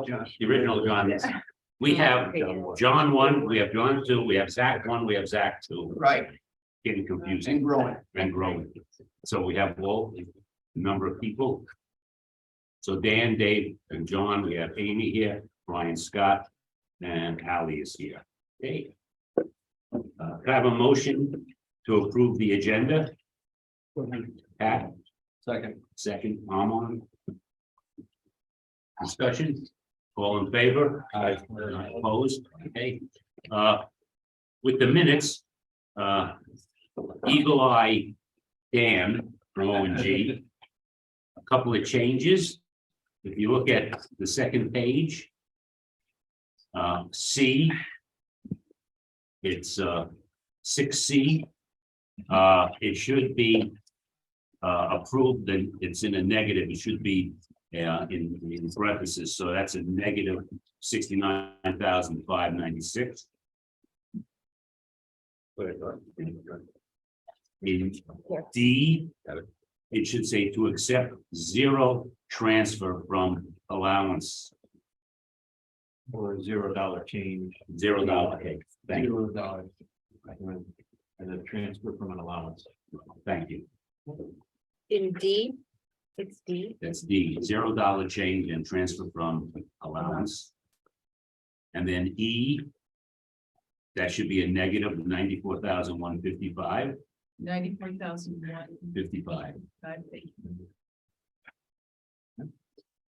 John. The original John. We have John 1, we have John 2, we have Zach 1, we have Zach 2. Right, Getting confusing. and growing. And growing. So we have all the number of people. So Dan, Dave, and John, we have Amy here, Brian Scott, and Ally is here. Okay. Can I have a motion to approve the agenda? Pat, second, Armand. Discussion, all in favor? Aye. Opposed, okay. With the minutes, Eagle Eye Dan from O&G, a couple of changes. If you look at the second page, C, it's 6C. It should be approved, and it's in a negative. It should be in parentheses, so that's a negative 69,596. In D, it should say to accept zero transfer from allowance. Or $0 change. $0. Okay, thank you. $0. And a transfer from an allowance. Thank you. In D, it's D. That's D, $0 change and transfer from allowance. And then E, that should be a negative 94,155. 94,155.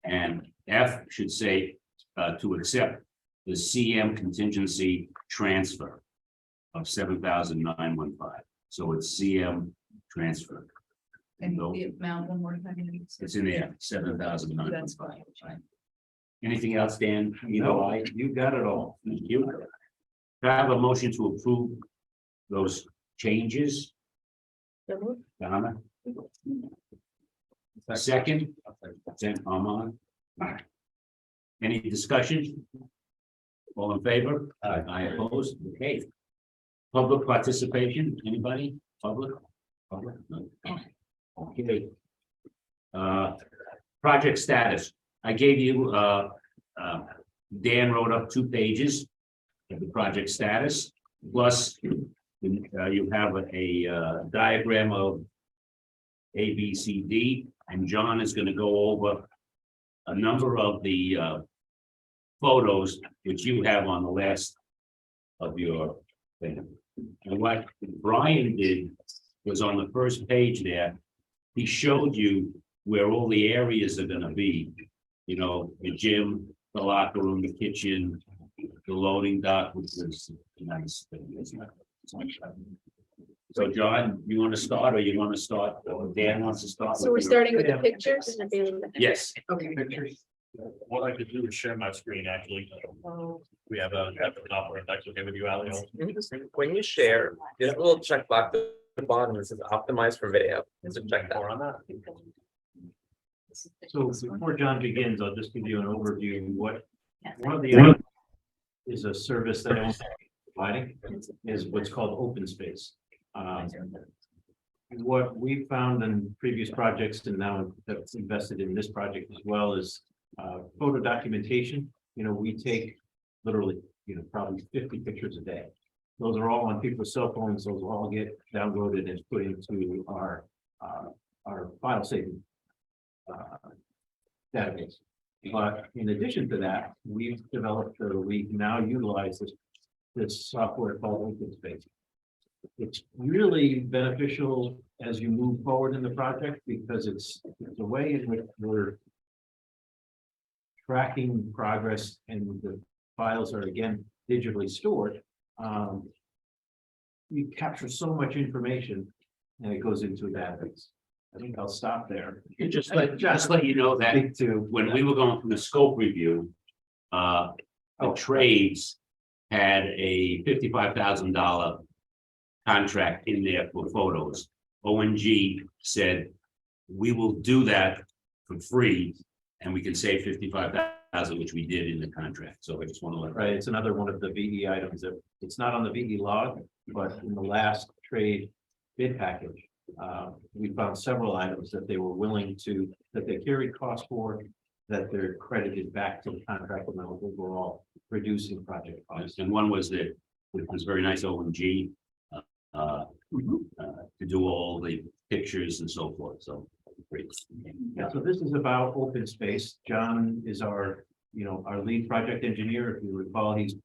And F should say to accept the CM contingency transfer of 7,915. So it's CM transfer. And No. the amount one more time. It's in there, 7,915. That's fine. Anything else, Dan? No, you got it all. Thank you. Can I have a motion to approve those changes? Donna? Second? Armand? Any discussion? All in favor? I oppose. Okay. Public participation, anybody? Public? No. Okay. Project status. I gave you, Dan wrote up 2 pages of the project status, plus you have a diagram of A, B, C, D, and John is going to go over a number of the photos which you have on the last of your thing. And what Brian did was on the first page there, he showed you where all the areas are going to be. You know, the gym, the locker room, the kitchen, the loading dock, which is nice. So John, you want to start, or you want to start, or Dan wants to start? So we're starting with the pictures? Yes. Okay. What I could do is share my screen, actually. We have a opera, if that's okay with you, Ally. When you share, there's a little checkbox at the bottom that says optimize for video. So check that. More on that. So before John begins, I'll just give you an overview. One of the is a service that I'm providing is what's called open space. What we found in previous projects, and now that's invested in this project as well, is photo documentation. You know, we take literally, probably 50 pictures a day. Those are all on people's cell phones. Those will all get downloaded and put into our file saving database. But in addition to that, we've developed, we now utilize this software called OpenSpace. It's really beneficial as you move forward in the project because it's a way in which we're tracking progress and the files are again digitally stored. You capture so much information and it goes into a database. I think I'll stop there. Just let you know that when we were going through the scope review, the trades had a $55,000 contract in there for photos. O&G said, we will do that for free and we can save $55,000, which we did in the contract. So I just want to let. Right, it's another one of the VE items that it's not on the VE log, but in the last trade bid package, we found several items that they were willing to, that they carried costs for, that they're credited back to the contract amount overall, reducing project costs. And one was that, it was very nice OMG. To do all the pictures and so forth, so great. Yeah, so this is about open space. John is our, our lead project engineer. If you recall, he's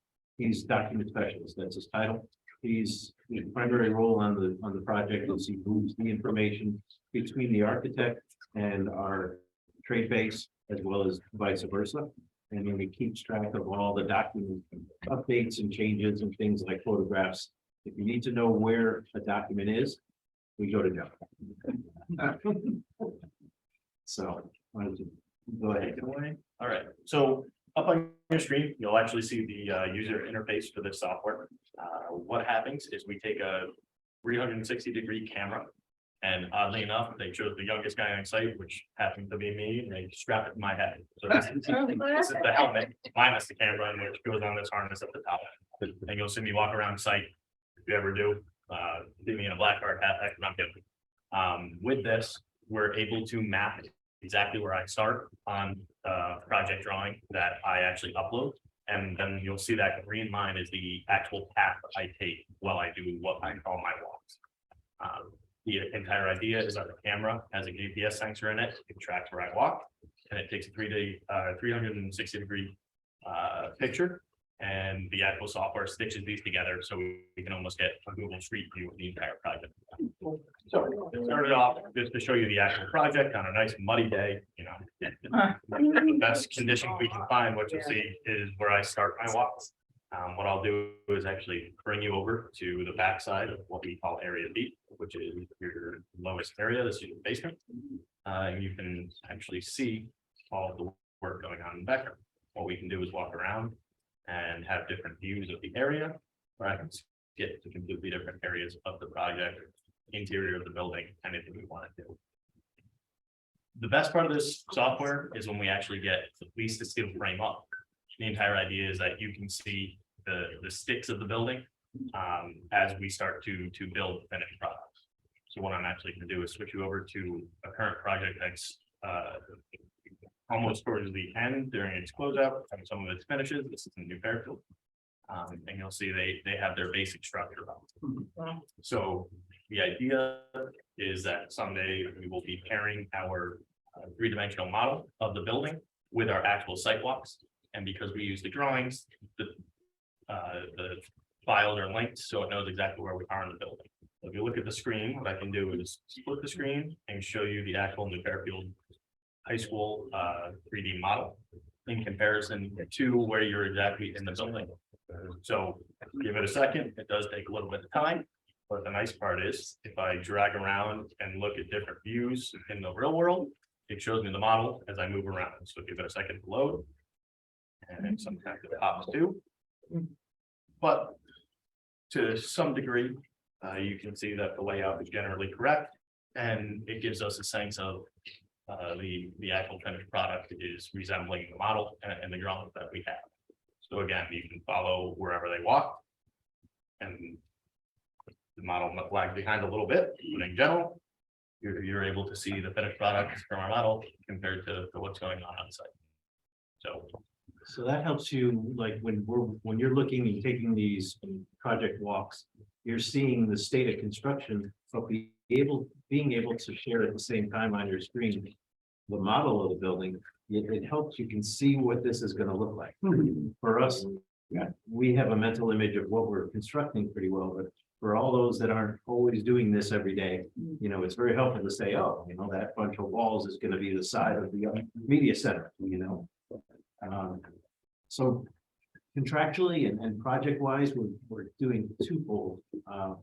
document specialist. That's his title. His primary role on the project is he moves the information between the architect and our trade base, as well as vice versa. And then he keeps track of all the document updates and changes and things like photographs. If you need to know where a document is, we go to John. So, why don't you go ahead? All right, so up on your screen, you'll actually see the user interface for this software. What happens is we take a 360-degree camera, and oddly enough, they chose the youngest guy on site, which happened to be me, and they strap it to my head. So this is the helmet minus the camera, which goes on this harness at the top. And you'll see me walk around site. If you ever do, see me in a black hard hat, I'm kidding. With this, we're able to map exactly where I start on project drawing that I actually upload. And then you'll see that green line is the actual path I take while I do what I call my walks. The entire idea is that the camera has a GPS sensor in it. It tracks where I walk, and it takes a 360-degree picture. And the actual software stitches these together, so we can almost get a Google Street View of the entire project. So it started off just to show you the actual project on a nice muddy day, the best condition we can find. What you'll see is where I start my walk. What I'll do is actually bring you over to the backside of what we call Area B, which is your lowest area. This is your basement. And you can actually see all of the work going on in the background. What we can do is walk around and have different views of the area, where I can get to completely different areas of the project, interior of the building, anything we want to do. The best part of this software is when we actually get at least the steel frame up. The entire idea is that you can see the sticks of the building as we start to build finished products. So what I'm actually going to do is switch you over to a current project that's almost towards the end during its closeout and some of its finishes. This is a new Fairfield. And you'll see they have their basic structure. So the idea is that someday we will be pairing our three-dimensional model of the building with our actual site walks. And because we use the drawings, the files are linked, so it knows exactly where we are in the building. So if you look at the screen, what I can do is split the screen and show you the actual New Fairfield High School 3D model in comparison to where you're exactly in the building. So give it a second. It does take a little bit of time, but the nice part is if I drag around and look at different views in the real world, it shows me the model as I move around. So give it a second to load, and sometimes it pops too. But to some degree, you can see that the layout is generally correct, and it gives us a sense of the actual finished product is resembling the model and the drawings that we have. So again, you can follow wherever they walk, and the model lags behind a little bit, but in general, you're able to see the finished product from our model compared to what's going on site. So that helps you, like when you're looking and taking these project walks, you're seeing the state of construction, but being able to share at the same time on your screen the model of the building. It helps you can see what this is going to look like. For us, we have a mental image of what we're constructing pretty well, but for all those that aren't always doing this every day, it's very helpful to say, oh, that bunch of walls is going to be the side of the media center, So contractually and project wise, we're doing twofold.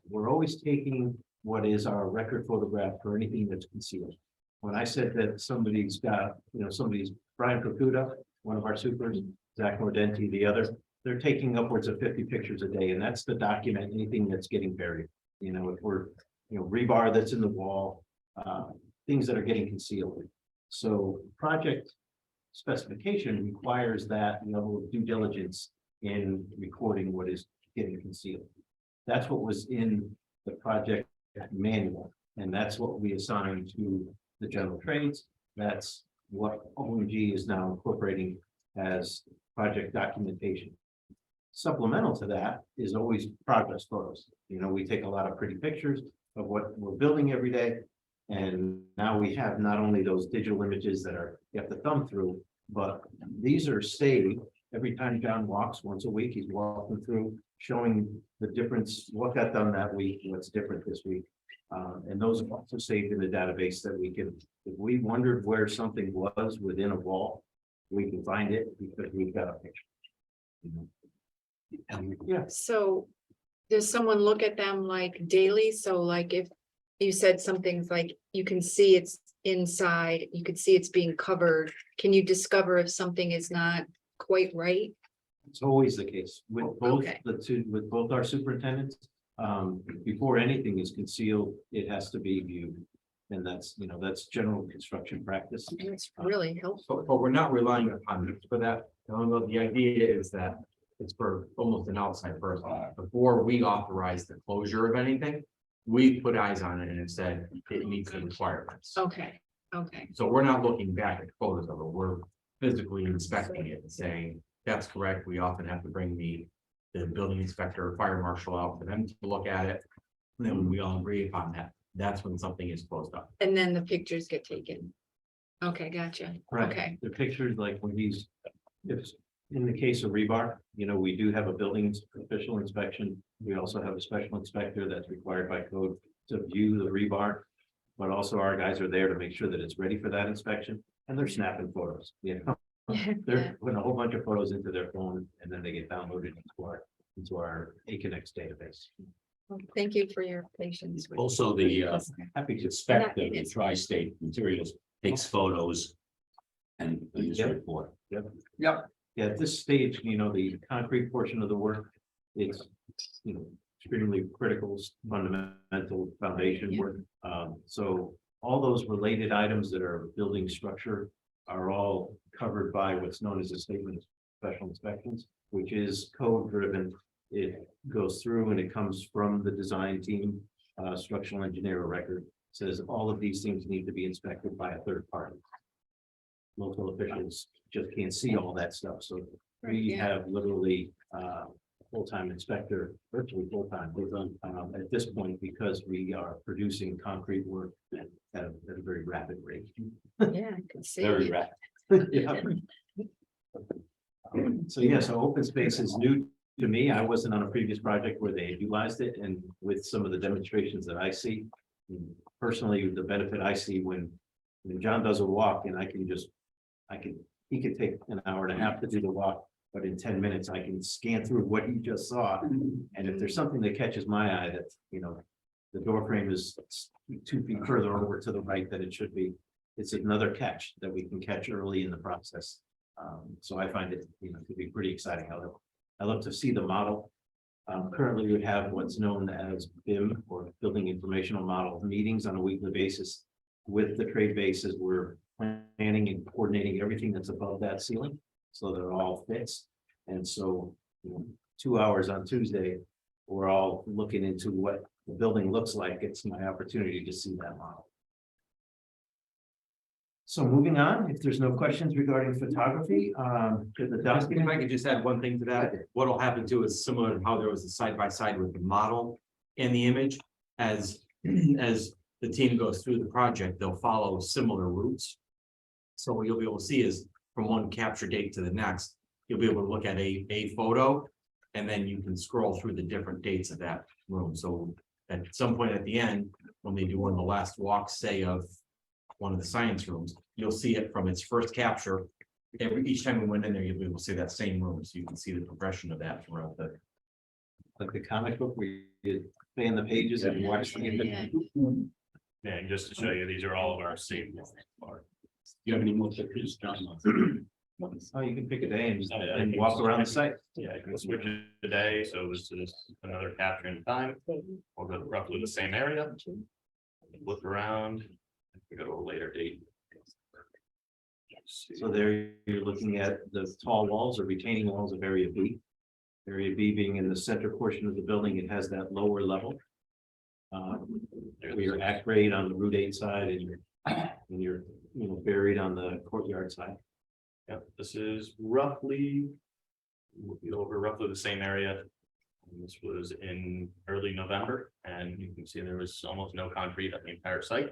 We're always taking what is our record photograph for anything that's concealed. When I said that somebody's got, somebody's Brian Procuda, one of our supers, Zach Mordenti, the other, they're taking upwards of 50 pictures a day, and that's to document anything that's getting buried. If we're, rebar that's in the wall, things that are getting concealed. So project specification requires that level of due diligence in recording what is getting concealed. That's what was in the project manual, and that's what we assigned to the general trades. That's what OMG is now incorporating as project documentation. Supplemental to that is always progress photos. You know, we take a lot of pretty pictures of what we're building every day. And now we have not only those digital images that are, you have to thumb through, but these are saved every time John walks once a week. He's walking through, showing the difference, what got done that week, what's different this week. And those are also saved in the database that we can, if we wondered where something was within a wall, we can find it because we've got a picture. You know? Yeah, So does someone look at them like daily? So like if you said something's like, you can see it's inside, you could see it's being covered. Can you discover if something is not quite right? it's always the case with both Okay. the two, with both our superintendents. Before anything is concealed, it has to be viewed. And that's, you know, that's general construction practice. It's really helpful. But we're not relying upon it for that. The idea is that it's for almost an outside person. Before we authorize the closure of anything, we put eyes on it and it said it meets the requirements. Okay, okay. So we're not looking back at photos of it. We're physically inspecting it and saying, that's correct. We often have to bring the building inspector, or fire marshal out for them to look at it. And then when we all agree upon that, that's when something is closed up. And then the pictures get taken. Okay, gotcha. Right. Okay, The pictures, like when he's, if, in the case of rebar, you know, we do have a building official inspection. We also have a special inspector that's required by code to view the rebar. But also our guys are there to make sure that it's ready for that inspection, and they're snapping photos, you know. Yeah. They're putting a whole bunch of photos into their phone and then they get downloaded into our AConnect database. Well, thank you for your patience. with- Also, the Happy to. inspector, the tri-state materials takes photos and is Yep. report. Yeah, at this stage, you know, the concrete portion of the work, it's, you know, extremely critical, fundamental foundation Yeah. work. So all those related items that are building structure are all covered by what's known as a statement of special inspections, which is code driven. It goes through and it comes from the design team, structural engineer record, says all of these things need to be inspected by a third party. Local officials just can't see all that stuff, so we Yeah. have literally full-time inspector, virtually full-time, at this point, because we are producing concrete work at a very rapid rate. Yeah, I can see. Very it. rapid. Yeah. So yeah, so open space is new to me. I wasn't on a previous project where they utilized it, and with some of the demonstrations that I see. Personally, the benefit I see when John does a walk and he could take an hour and a half to do the walk. But in 10 minutes, I can scan through what he just saw. And if there's something that catches my eye that, you know, the door frame is 2 feet further over to the right than it should be. It's another catch that we can catch early in the process. So I find it, you know, to be pretty exciting. I love to see the model. Currently, we have what's known as BIM, or Building Informational Model, meetings on a weekly basis with the trade bases. We're planning and coordinating everything that's above that ceiling, so that it all fits. And so, you know, 2 hours on Tuesday, we're all looking into what the building looks like. It's my opportunity to see that model. So moving on, if there's no questions regarding photography, to the If document. I could just add one thing to that, what'll happen too is similar to how there was a side by side with the model and the image. As the team goes through the project, they'll follow similar routes. So what you'll be able to see is from one capture date to the next, you'll be able to look at a photo. And then you can scroll through the different dates of that room. So at some point at the end, when they do one of the last walks, say of one of the science rooms, you'll see it from its first capture. Each time we went in there, you'll be able to see that same room, so you can see the progression of that throughout the. Like the comic book where you fan the pages and watch. Yeah. Yeah, and just to show you, these are all of our saved ones. Do you have any more pictures, John? Oh, you can pick a day and walk around the site. Yeah, you can switch it today, so this is another capture in time. We'll go to roughly the same area. Look around, we go to a later date. So there you're looking at the tall walls or retaining walls of area B. Area B being in the center portion of the building, it has that lower level. Where you're at grade on the Route 8 side and you're buried on the courtyard side. Yeah, this is roughly, we'll be over roughly the same area. And this was in early November, and you can see there was almost no concrete at the entire site.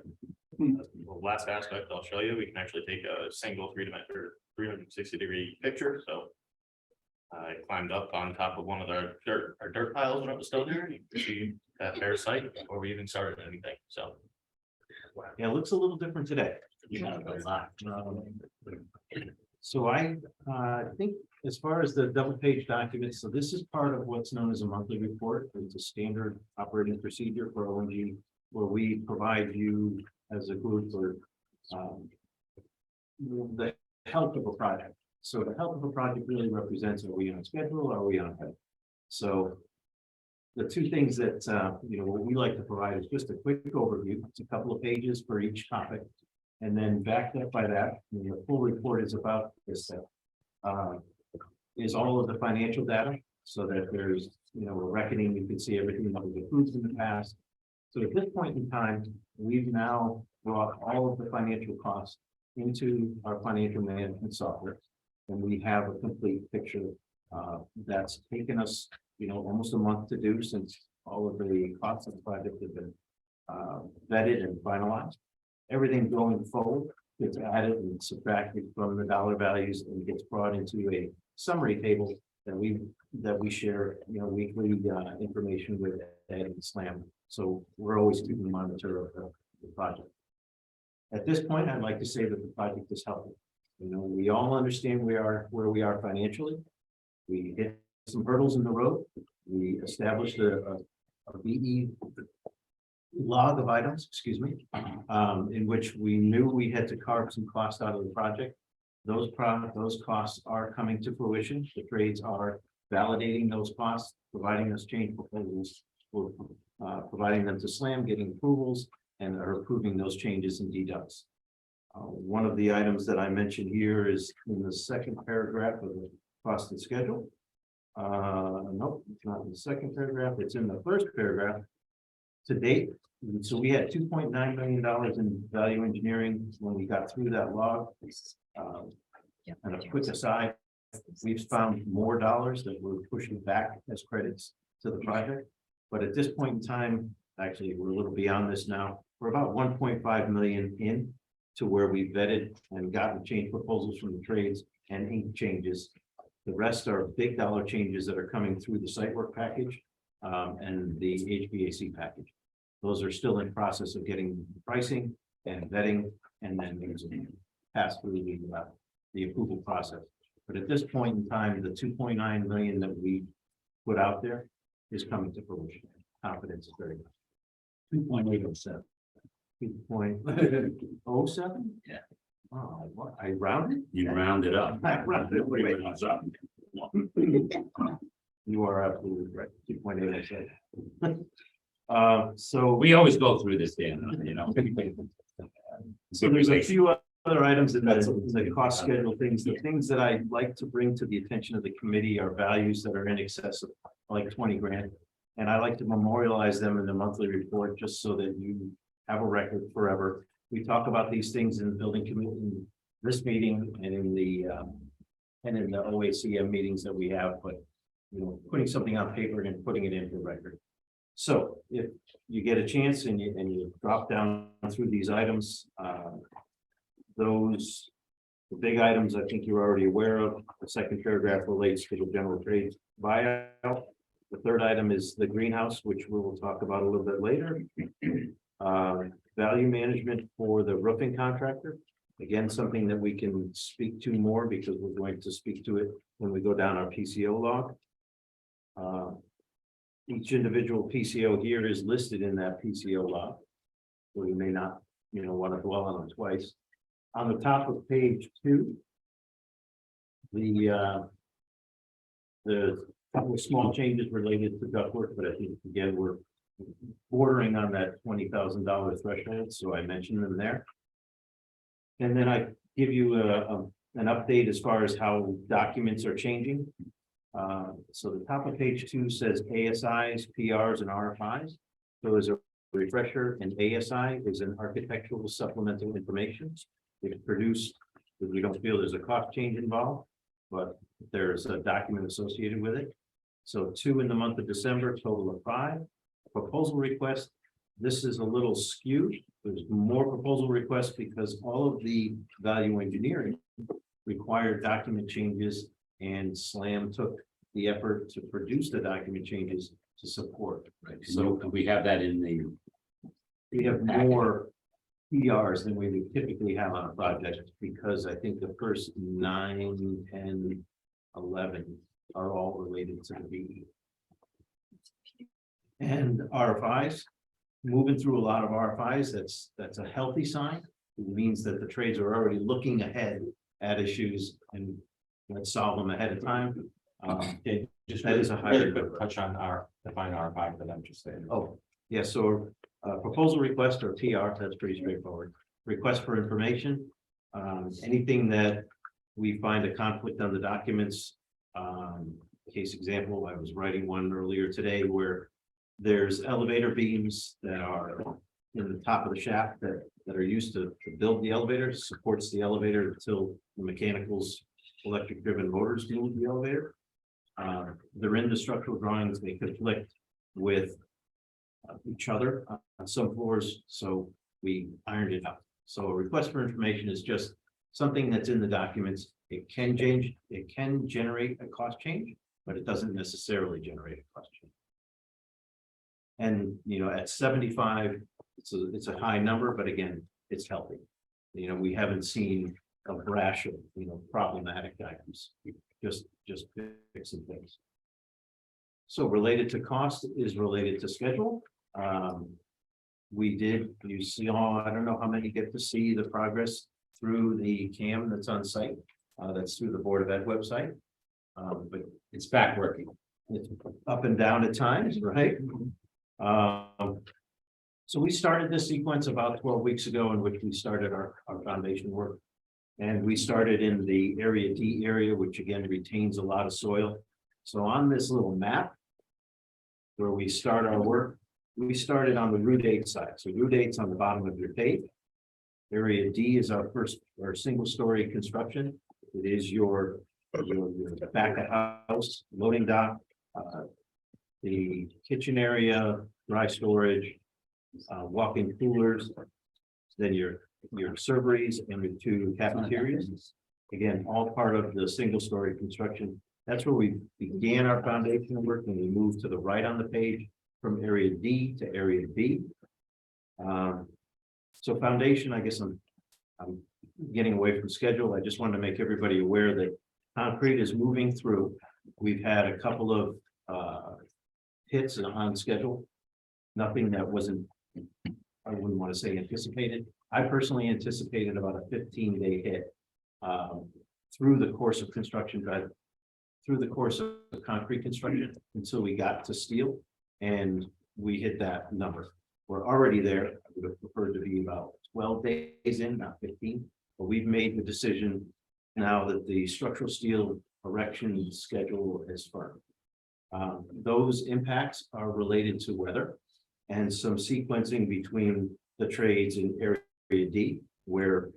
The last aspect I'll show you, we can actually take a single 360-degree picture, so. I climbed up on top of one of our dirt piles when it was still there, and you can see that bare site before we even started anything, so. Yeah, it looks a little different today. Yeah, a lot. So I think as far as the double page documents, so this is part of what's known as a monthly report. It's a standard operating procedure for ONG where we provide you as a group for the health of a project. So the health of a project really represents, are we on schedule? Are we on time? So the two things that, what we like to provide is just a quick overview. It's a couple of pages for each topic. And then backed up by that, the full report is about this, is all of the financial data so that there's, a reckoning. You can see everything that was approved in the past. So at this point in time, we've now brought all of the financial costs into our financial management software. And we have a complete picture that's taken us, almost a month to do since all of the costs of the project have been vetted and finalized. Everything going forward gets added and subtracted from the dollar values and gets brought into a summary table that we share, weekly information with Ed and Slam. So we're always keeping a monitor of the project. At this point, I'd like to say that the project is healthy. We all understand where we are financially. We hit some hurdles in the road. We established a BE log of items, in which we knew we had to carve some cost out of the project. Those costs are coming to fruition. The trades are validating those costs, providing us change proposals, we're providing them to SLAM, getting approvals, and are approving those changes in deducts. One of the items that I mentioned here is in the second paragraph of the cost and schedule. Nope, it's not in the second paragraph. It's in the first paragraph. To date, so we had $2.9 million in value engineering when we got through that log. And a quick aside, we've found more dollars that we're pushing back as credits to the project. But at this point in time, actually, we're a little beyond this now. We're about 1.5 million in to where we vetted and gotten change proposals from the trades and ink changes. The rest are big dollar changes that are coming through the site work package and the HVAC package. Those are still in process of getting pricing and vetting, and then there's a pass through the approval process. But at this point in time, the 2.9 million that we put out there is coming to fruition. Confidence is very much. 2.807. 2.07? Yeah. Oh, what? I rounded? You rounded up. I rounded. Up. You are absolutely right. 2.807. So We always go through this, Dan, So there's a few other items in the cost schedule things. The things that I like to bring to the attention of the committee are values that are in excess of like 20 grand. And I like to memorialize them in the monthly report just so that you have a record forever. We talk about these things in the building committee, in this meeting and in the OACM meetings that we have, but putting something on paper and putting it into record. So if you get a chance and you drop down through these items, the big items I think you're already aware of. The second paragraph relates to the general trade buyout. The third item is the greenhouse, which we will talk about a little bit later. Value management for the roofing contractor. Again, something that we can speak to more because we're going to speak to it when we go down our PCO log. Each individual PCO here is listed in that PCO log. So you may not, want to dwell on it twice. On the top of page 2, the couple of small changes related to ductwork, but I think again we're bordering on that $20,000 threshold, so I mentioned them there. And then I give you an update as far as how documents are changing. So the top of page 2 says ASIs, PRs, and RFIs. So as a refresher, an ASI is an architectural supplemental information. It's produced, because we don't feel there's a cost change involved, but there's a document associated with it. So 2 in the month of December, total of 5. Proposal request, this is a little skewed. There's more proposal requests because all of the value engineering required document changes, and SLAM took the effort to produce the document changes to support. Right, so we have that in the, We have more PRs than we would typically have on a project, because I think the first 9, 10, 11 are all related to the BE. And RFIs, moving through a lot of RFIs, that's a healthy sign. It means that the trades are already looking ahead at issues and let's solve them ahead of time. Just That is a higher really quick number. touch on define RFI for them, just saying. Oh, yeah, so proposal request or PR, that's pretty straightforward. Request for information, anything that we find a conflict on the documents. Case example, I was writing one earlier today where there's elevator beams that are in the top of the shaft that are used to build the elevator, supports the elevator until the mechanicals, electric driven motors move the elevator. They're in the structural drawings, they conflict with each other on some floors, so we ironed it out. So a request for information is just something that's in the documents. It can change, it can generate a cost change, but it doesn't necessarily generate a cost change. And, you know, at 75, it's a high number, but again, it's healthy. You know, we haven't seen a rash of, problematic items, just fixing things. So related to cost is related to schedule. You see all, I don't know how many get to see the progress through the CAM that's on site. That's through the Board of Ed website. But it's back working. it's up and down at times, right? So we started this sequence about 12 weeks ago, in which we started our foundation work. And we started in the area D area, which again retains a lot of soil. So on this little map, where we start our work, we started on the Route 8 side. So Route 8's on the bottom of your page. Area D is our single story construction. It is your back of house, loading dock, the kitchen area, dry storage, walk-in coolers, then your serveries and your 2 cafeterias. Again, all part of the single story construction. That's where we began our foundation work, and we moved to the right on the page from area D to area B. So foundation, I guess I'm getting away from schedule. I just wanted to make everybody aware that concrete is moving through. We've had a couple of hits on schedule. Nothing that wasn't, I wouldn't want to say anticipated. I personally anticipated about a 15-day hit through the course of construction, through the course of concrete construction until we got to steel, and we hit that number. We're already there. I would have preferred to be about 12 days in, not 15, but we've made the decision now that the structural steel erection schedule is firm. Those impacts are related to weather and some sequencing between the trades in area D, where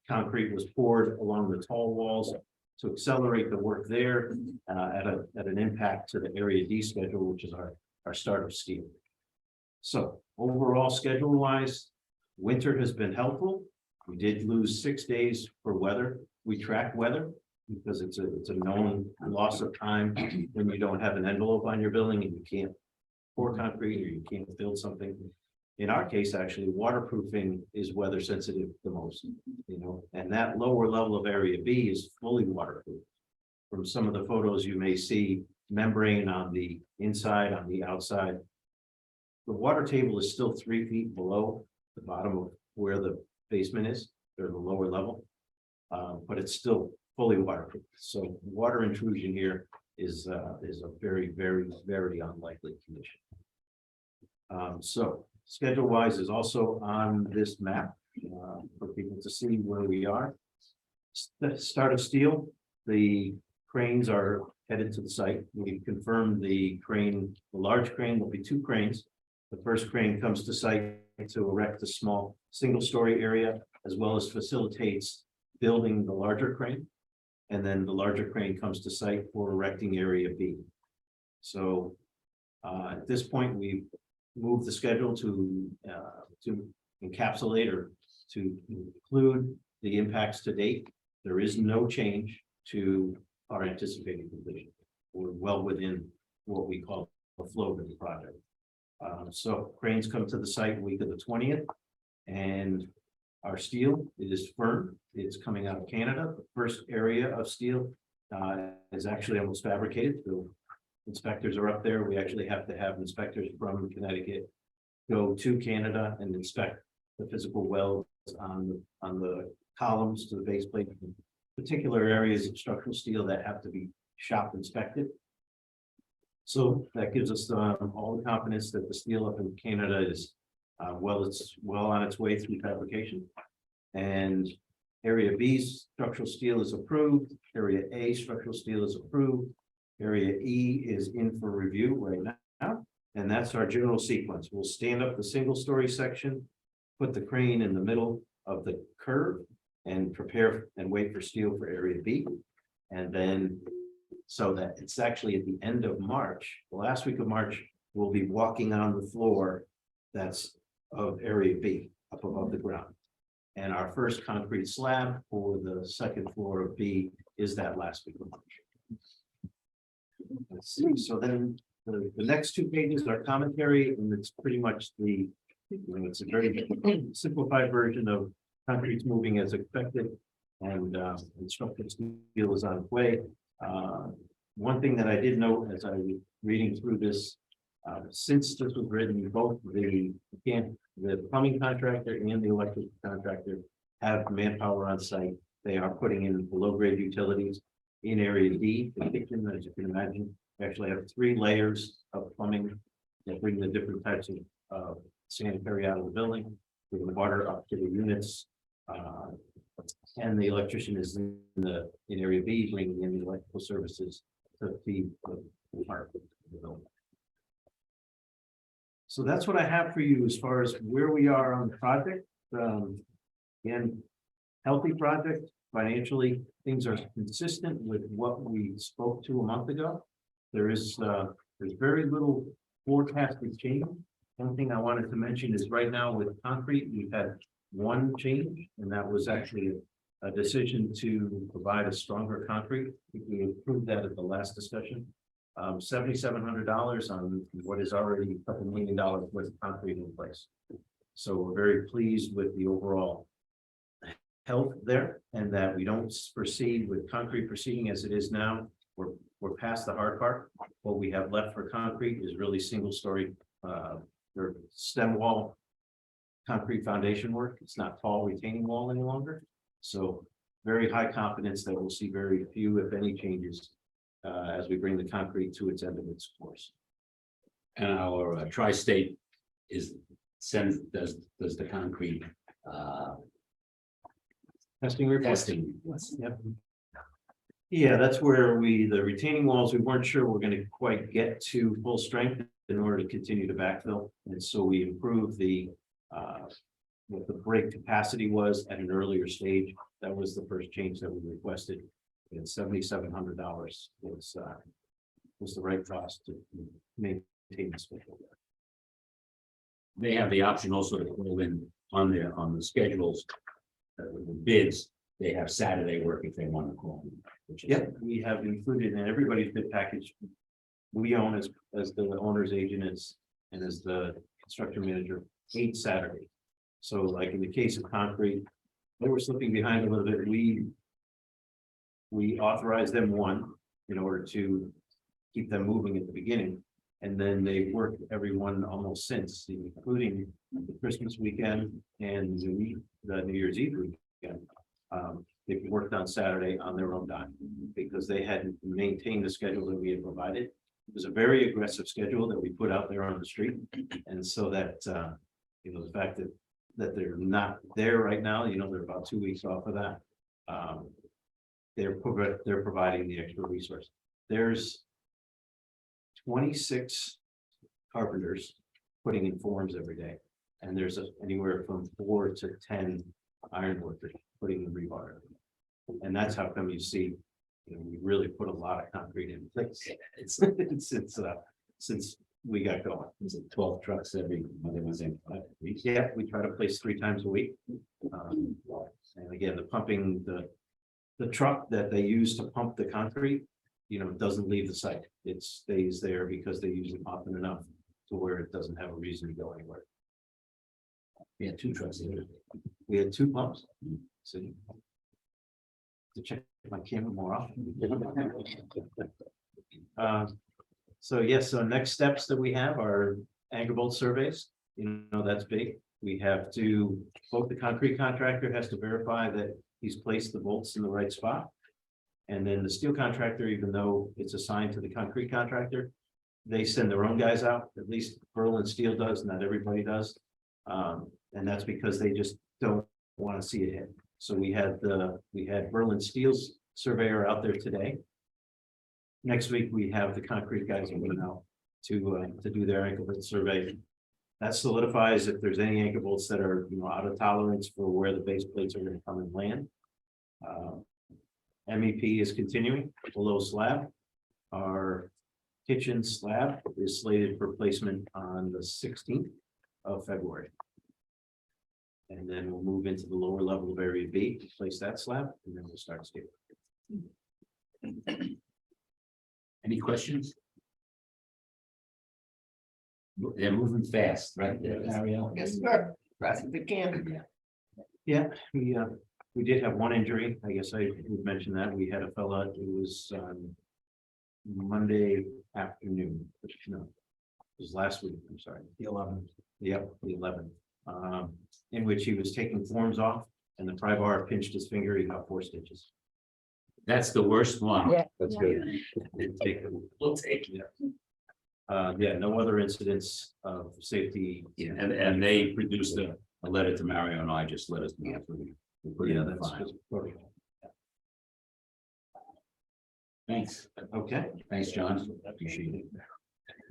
concrete was poured along the tall walls to accelerate the work there at an impact to the area D schedule, which is our start of steel. So overall, schedule wise, winter has been helpful. We did lose 6 days for weather. We track weather because it's a known loss of time when you don't have an envelope on your building and you can't pour concrete or you can't build something. In our case, actually, waterproofing is weather sensitive the most, and that lower level of area B is fully waterproof. From some of the photos, you may see membrane on the inside, on the outside. The water table is still 3 feet below the bottom of where the basement is, or the lower level, but it's still fully waterproof. So water intrusion here is a very, very, very unlikely condition. So schedule wise is also on this map for people to see where we are. Start of steel, the cranes are headed to the site. We confirmed the large crane, there'll be 2 cranes. The first crane comes to site to erect a small single story area as well as facilitates building the larger crane. And then the larger crane comes to site for erecting area B. So at this point, we've moved the schedule to encapsulate or to include the impacts to date. There is no change to our anticipated completion. We're well within what we call the flow of the project. So cranes come to the site week of the 20th, and our steel is firm. It's coming out of Canada. The first area of steel is actually almost fabricated. The inspectors are up there. We actually have to have inspectors from Connecticut go to Canada and inspect the physical welds on the columns to the base plate. Particular areas of structural steel that have to be shop inspected. So that gives us all the confidence that the steel up in Canada is it's well on its way through fabrication. And area B structural steel is approved. Area A structural steel is approved. Area E is in for review right now. And that's our general sequence. We'll stand up the single story section, put the crane in the middle of the curve, and prepare and wait for steel for area B. And then so that it's actually at the end of March, the last week of March, we'll be walking on the floor that's of area B up above the ground. And our first concrete slab for the second floor of B is that last week of March. Let's see, so then the next 2 pages are commentary, and it's pretty much it's a very simplified version of concrete's moving as expected, and structural steel is on its way. One thing that I did note as I was reading through this, since this was written, both the plumbing contractor and the electric contractor have manpower on site. They are putting in below grade utilities in area D, the kitchen, as you can imagine. We actually have 3 layers of plumbing that bring the different types of sanitary out of the building, with the water up to the units. And the electrician is in area B, bringing in the electrical services to feed the part of the building. So that's what I have for you as far as where we are on the project. Again, healthy project. Financially, things are consistent with what we spoke to a month ago. There's very little forecasted change. One thing I wanted to mention is right now with concrete, we've had 1 change, and that was actually a decision to provide a stronger concrete. We approved that at the last discussion. $7,700 on what is already a couple $1 million worth of concrete in place. So we're very pleased with the overall health there, and that we don't proceed with concrete proceeding as it is now. We're past the hard part. What we have left for concrete is really single story or stem wall concrete foundation work. It's not tall retaining wall any longer. So very high confidence that we'll see very few, if any, changes as we bring the concrete to its end of its course. And our tri-state does the concrete Testing reports. testing. Yep. Yeah, that's where the retaining walls, we weren't sure we're going to quite get to full strength in order to continue to backfill. And so we improved what the break capacity was at an earlier stage. That was the first change that we requested. And $7,700 was the right cost to maintain the schedule. They have the option also to pull in on the schedules, the bids. They have Saturday work if they want to call. Yep, we have included in everybody's bid package. We own as the owner's agent and as the construction manager 8 Saturday. So like in the case of concrete, they were slipping behind a little bit. We authorized them 1 in order to keep them moving at the beginning. And then they've worked everyone almost since, including the Christmas weekend and the New Year's Eve weekend. They've worked on Saturday on their own dime because they hadn't maintained the schedule that we had provided. It was a very aggressive schedule that we put out there on the street. And so that, the fact that they're not there right now, they're about 2 weeks off of that. They're providing the extra resource. There's 26 carpenters putting in forms every day. And there's anywhere from 4 to 10 ironwork, they're putting in rebar. And that's how come you see, we really put a lot of concrete in place. Since we got going. Is it 12 trucks every Monday, Wednesday? Yeah, we try to place 3 times a week. And again, the pumping, the truck that they use to pump the concrete, doesn't leave the site. It stays there because they use it often enough to where it doesn't have a reason to go anywhere. We had 2 trucks there. We had 2 pumps. So to check my camera more often. So yes, so next steps that we have are anchor bolt surveys. That's big. We have to, both the concrete contractor has to verify that he's placed the bolts in the right spot. And then the steel contractor, even though it's assigned to the concrete contractor, they send their own guys out, at least Berlin Steel does, not everybody does. And that's because they just don't want to see it hit. So we had Berlin Steel's surveyor out there today. Next week, we have the concrete guys coming out to do their anchor bolt survey. That solidifies if there's any anchor bolts that are, out of tolerance for where the base plates are going to come and land. MEP is continuing below slab. Our kitchen slab is slated for placement on the 16th of February. And then we'll move into the lower level of area B to place that slab, and then we'll start steel. Any questions? They're moving fast, right there, Ariel? Yes, sir. Fast as they can. Yeah, we did have one injury. I guess I would mention that. We had a fella, it was Monday afternoon, no, it was last week, I'm sorry. The 11th. Yep, the 11th. In which he was taking forms off and the pry bar pinched his finger, he got 4 stitches. That's the worst one. Yeah. That's good. We'll take it. Yeah, no other incidents of safety. Yeah, and they produced a letter to Mario and I just let us know. We put it in the That's file. just protocol. Thanks. Okay. Thanks, John. Appreciate it.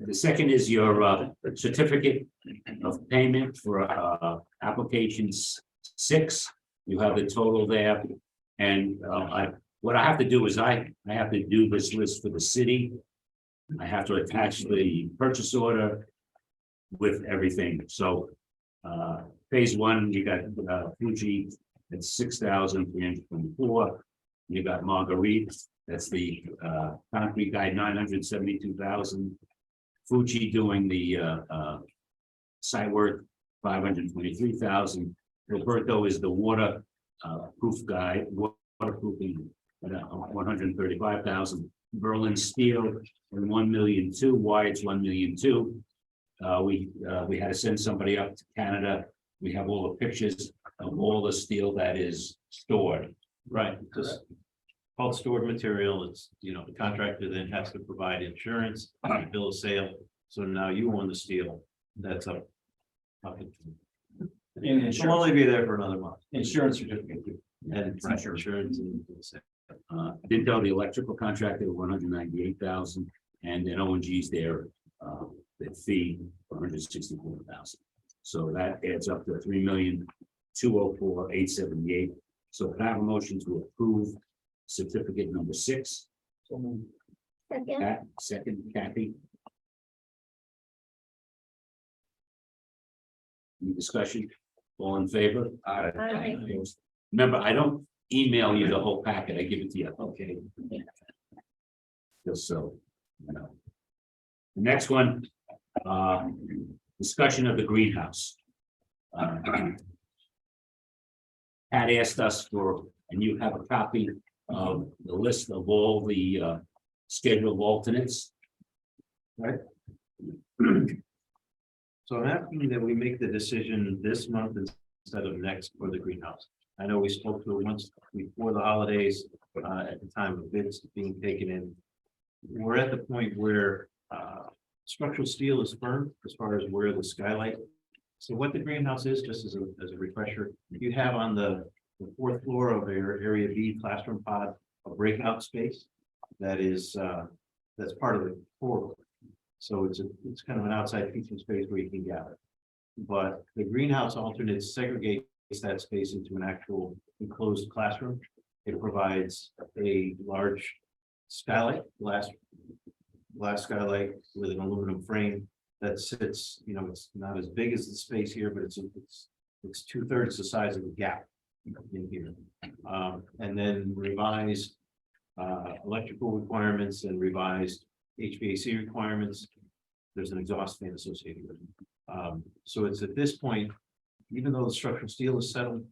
The second is your certificate of payment for applications 6. You have the total there. And what I have to do is I have to do this list for the city. I have to attach the purchase order with everything. So phase 1, you got Fuji at 6,324. You got Marguerite, that's the concrete guy, 972,000. Fuji doing the site work, 523,000. Roberto is the water proof guy, waterproofing, 135,000. Berlin Steel and 1,000,002. Why it's 1,000,002. We had to send somebody up to Canada. We have all the pictures of all the steel that is stored. Right, just called stored material. It's, the contractor then has to provide insurance, bill of sale. So now you own the steel. That's up. It'll only be there for another month. Insurance certificate. And insurance and bill of sale. Didn't tell the electrical contractor 198,000, and then O&G's there, the fee 164,000. So that adds up to 3,204,878. So can I have a motion to approve certificate number 6? Second, Kathy. Any discussion? All in favor? Aye. Remember, I don't email you the whole packet. I give it to you. Okay. Just so, The next one, discussion of the greenhouse. Pat asked us for, and you have a copy of the list of all the scheduled alternates. Right. So I'm asking that we make the decision this month instead of next for the greenhouse. I know we spoke to it once before the holidays, at the time of bids being taken in. We're at the point where structural steel is firm as far as where the skylight. So what the greenhouse is, just as a refresher, you have on the 4th floor of your area B classroom pod, a breakout space that is that's part of the core. So it's kind of an outside feature space where you can gather. But the greenhouse alternates segregate that space into an actual enclosed classroom. It provides a large skylight, glass skylight with an aluminum frame that sits, you know, it's not as big as the space here, but it's 2/3 the size of the gap in here. And then revised electrical requirements and revised HVAC requirements. There's an exhaust fan associated with it. So it's at this point, even though the structural steel is settled,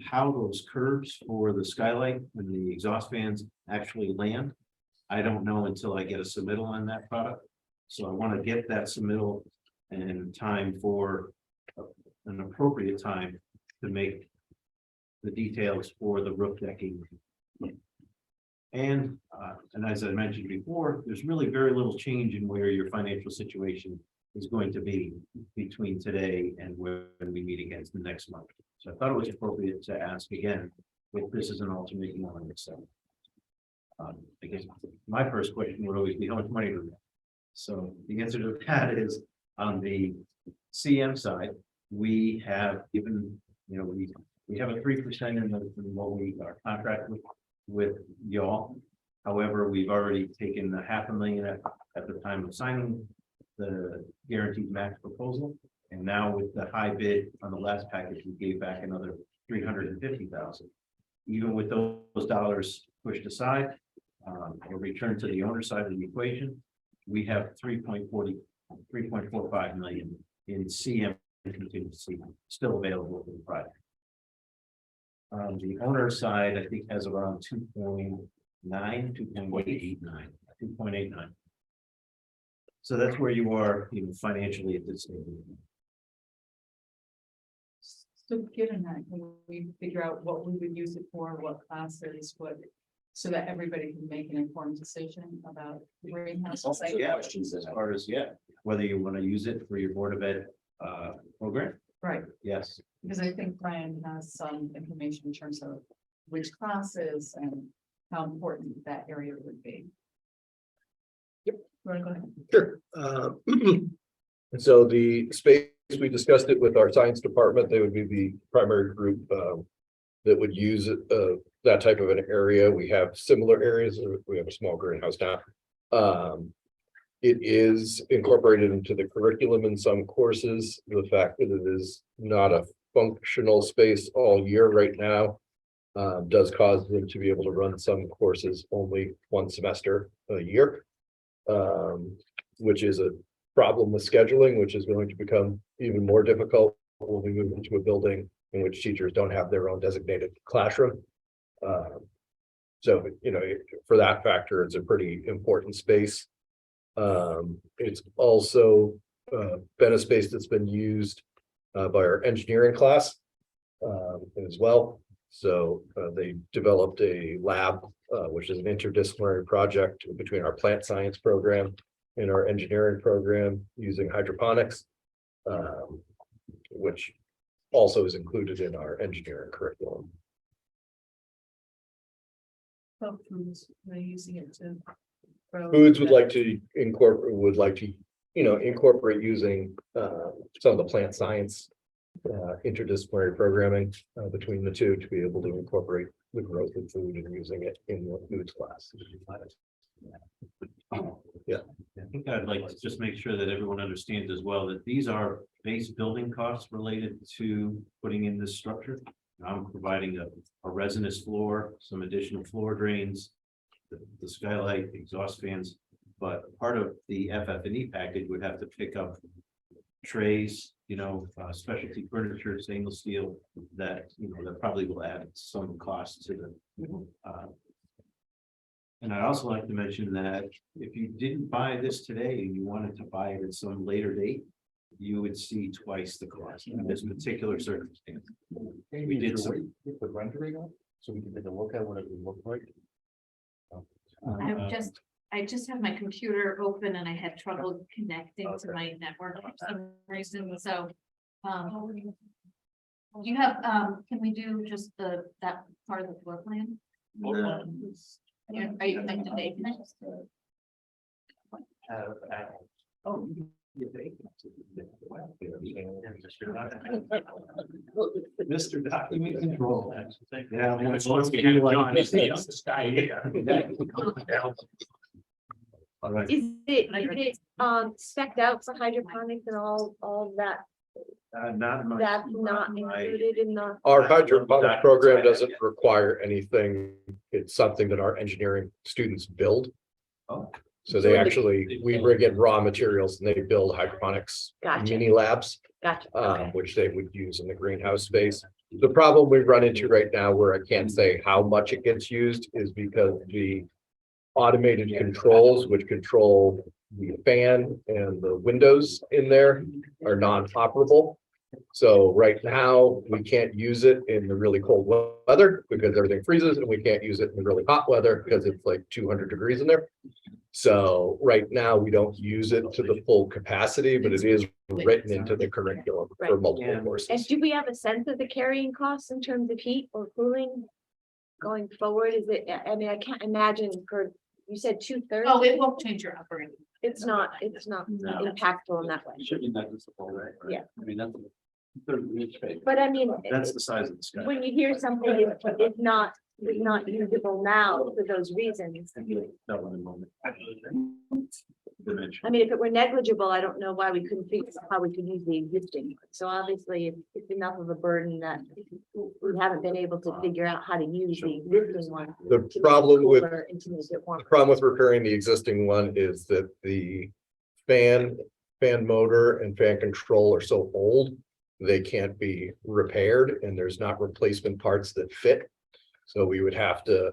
how those curves for the skylight and the exhaust fans actually land, I don't know until I get a submittal on that product. So I want to get that submittal and time for an appropriate time to make the details for the roof decking. And as I mentioned before, there's really very little change in where your financial situation is going to be between today and when we meet again the next month. So I thought it was appropriate to ask again if this is an alternate on itself. I guess my first question would always be how much money do we have? So the answer to that is on the CM side, we have given, you know, we have a 3% in what we are contracted with y'all. However, we've already taken the $500,000 at the time of signing the guaranteed max proposal. And now with the high bid on the last package, we gave back another $350,000. Even with those dollars pushed aside, or returned to the owner side of the equation, we have 3.45 million in CM contingency still available for the project. The owner side, I think, has around 2.89. So that's where you are, you know, financially at this stage. So given that, can we figure out what we would use it for, what classes, so that everybody can make an informed decision about the greenhouse? Yeah, questions as far as, whether you want to use it for your Board of Ed program. Right, Yes. because I think Brian has some information in terms of which classes and how important that area would be. Yep. Go ahead. Sure. And so the space, we discussed it with our science department, they would be the primary group that would use that type of an area. We have similar areas, we have a small greenhouse now. It is incorporated into the curriculum in some courses. The fact that it is not a functional space all year right now does cause them to be able to run some courses only one semester a year, which is a problem with scheduling, which is going to become even more difficult when we move into a building in which teachers don't have their own designated classroom. So, you know, for that factor, it's a pretty important space. It's also been a space that's been used by our engineering class as well. So they developed a lab, which is an interdisciplinary project between our plant science program and our engineering program using hydroponics, which also is included in our engineering curriculum. Foods, they're using it to grow. Foods would like to incorporate, incorporate using some of the plant science interdisciplinary programming between the two to be able to incorporate the growth of food and using it in the foods class. Yeah. I think I'd like to just make sure that everyone understands as well that these are base building costs related to putting in this structure. I'm providing a resinous floor, some additional floor drains, the skylight, the exhaust fans, but part of the FF&E package would have to pick up trays, specialty furniture, stainless steel, that probably will add some cost to the. And I'd also like to mention that if you didn't buy this today and you wanted to buy it at some later date, you would see twice the cost in this particular circumstance. We did some. The rendering up, so we can take a look at what it would look like. I just have my computer open and I had trouble connecting to my network for some reason, so. You have, can we do just that part of the floor plan? Are you connected to Dave? Oh. Mr. Document Control. Yeah. I'm supposed to get John, he's the youngest guy here. All right. Is it spec'd out for hydroponics and all that, Not my. that's not included in the? Our hydroponic program doesn't require anything. It's something that our engineering students build. Oh. So they actually, we bring in raw materials and they build hydroponics Gotcha, mini labs, gotcha, okay. which they would use in the greenhouse space. The problem we run into right now where I can't say how much it gets used is because the automated controls, which control the fan and the windows in there, are non-operable. So right now, we can't use it in the really cold weather because everything freezes, and we can't use it in the really hot weather because it's like 200 degrees in there. So right now, we don't use it to the full capacity, but it is written into the curriculum for Right. multiple Yeah. And courses. do we have a sense of the carrying costs in terms of heat or cooling going forward? Is it, I mean, I can't imagine for, you said 2/3? Oh, it won't change your operating. It's not No. impactful in that way. Should be negligible, right? Yeah. I mean, that's. 30 inch space. But I mean, That's the size of the sky. when you hear something is not usable now for those reasons. That one in a moment. Dimension. I mean, if it were negligible, I don't know why we couldn't figure out how we could use the existing. one. So obviously, it's enough of a burden that we haven't been able to figure out how to use the existing one. The to make it problem with cooler and to make it warmer. The problem with repairing the existing one is that the fan motor and fan control are so old. They can't be repaired and there's not replacement parts that fit. So we would have to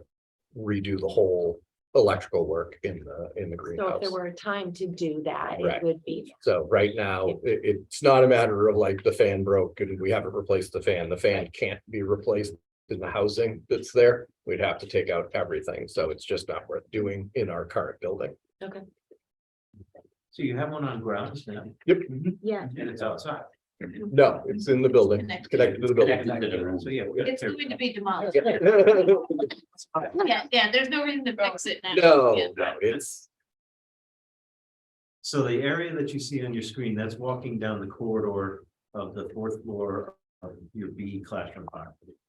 redo the whole electrical work in the So if greenhouse. there were a time to do that, Right. it would be. So right now, it's not a matter of like the fan broke and we haven't replaced the fan. The fan can't be replaced in the housing that's there. We'd have to take out everything. So it's just not worth doing in our current building. Okay. So you have one on grounds now? Yep. Yeah. And it's outside. No, it's in the building. It's connected to the building. So yeah. we gotta It's tear- going to be demolished. No, Yeah, there's no reason to fix it now. Yeah. no, it's, So the area that you see on your screen, that's walking down the corridor of the fourth floor of your B classroom.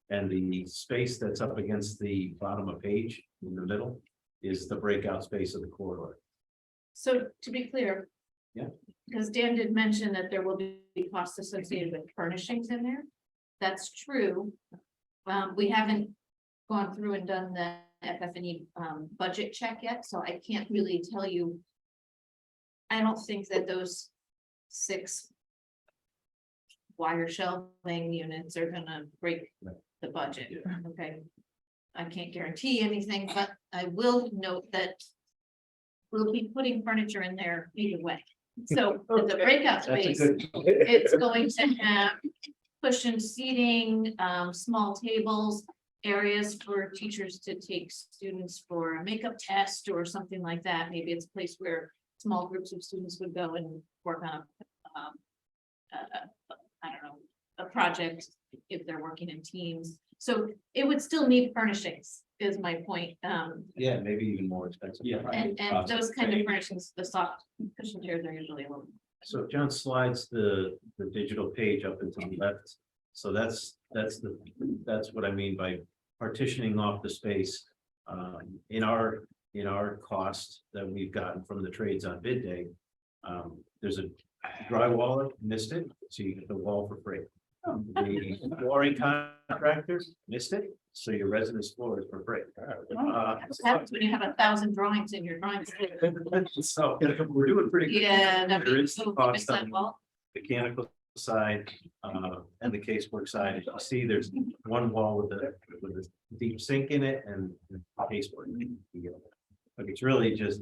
And the space that's up against the bottom of page in the middle is the breakout space of the corridor. So to be clear. Yeah. Because Dan did mention that there will be costs associated with furnishings in there. That's true. We haven't gone through and done the FF&E budget check yet, so I can't really tell you. I don't think that those 6 wire shelving units are gonna break the budget, okay? I can't guarantee anything, but I will note that we'll be putting furniture in there either way. So the breakout That's a space, good. it's going to have cushioned seating, small tables, areas for teachers to take students for a makeup test or something like that. Maybe it's a place where small groups of students would go and work on I don't know, a project if they're working in teams. So it would still need furnishings, is my point. Yeah, maybe even more expensive. Yeah. And those kind of furnishings, the soft cushion chairs are usually a little. So John slides the digital page up into the left. So that's what I mean by partitioning off the space. In our cost that we've gotten from the trades on bid day. There's a drywaller, missed it, so you get the wall for free. The flooring contractors missed it, so your residence floor is for free. What happens when you have 1,000 drawings in your drawings? So we're doing pretty good. Yeah. that'd be There is so cost fix that on wall. Mechanical side, and the casework side. As you see, there's one wall with a deep sink in it and casework. But it's really just,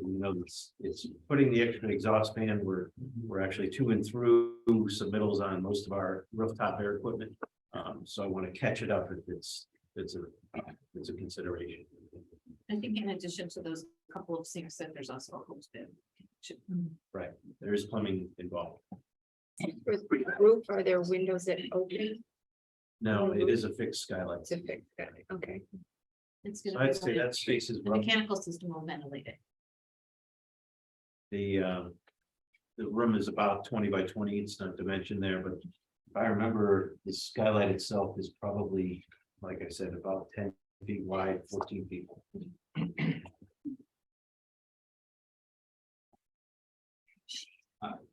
it's putting the extra exhaust fan. We're actually to and through submittals on most of our rooftop air equipment. So I want to catch it up if it's a consideration. I think in addition to those couple of sinks, that there's also a hose bin. Right, there is plumbing involved. For the roof, are there windows that open No, it is a fixed skylight. to fix that? Okay. It's So gonna I'd say be, that space is the rough. mechanical system will ventilate it. The the room is about 20 by 20, it's not dimension there, but if I remember, the skylight itself is probably, like I said, about 10 feet wide, 14 feet.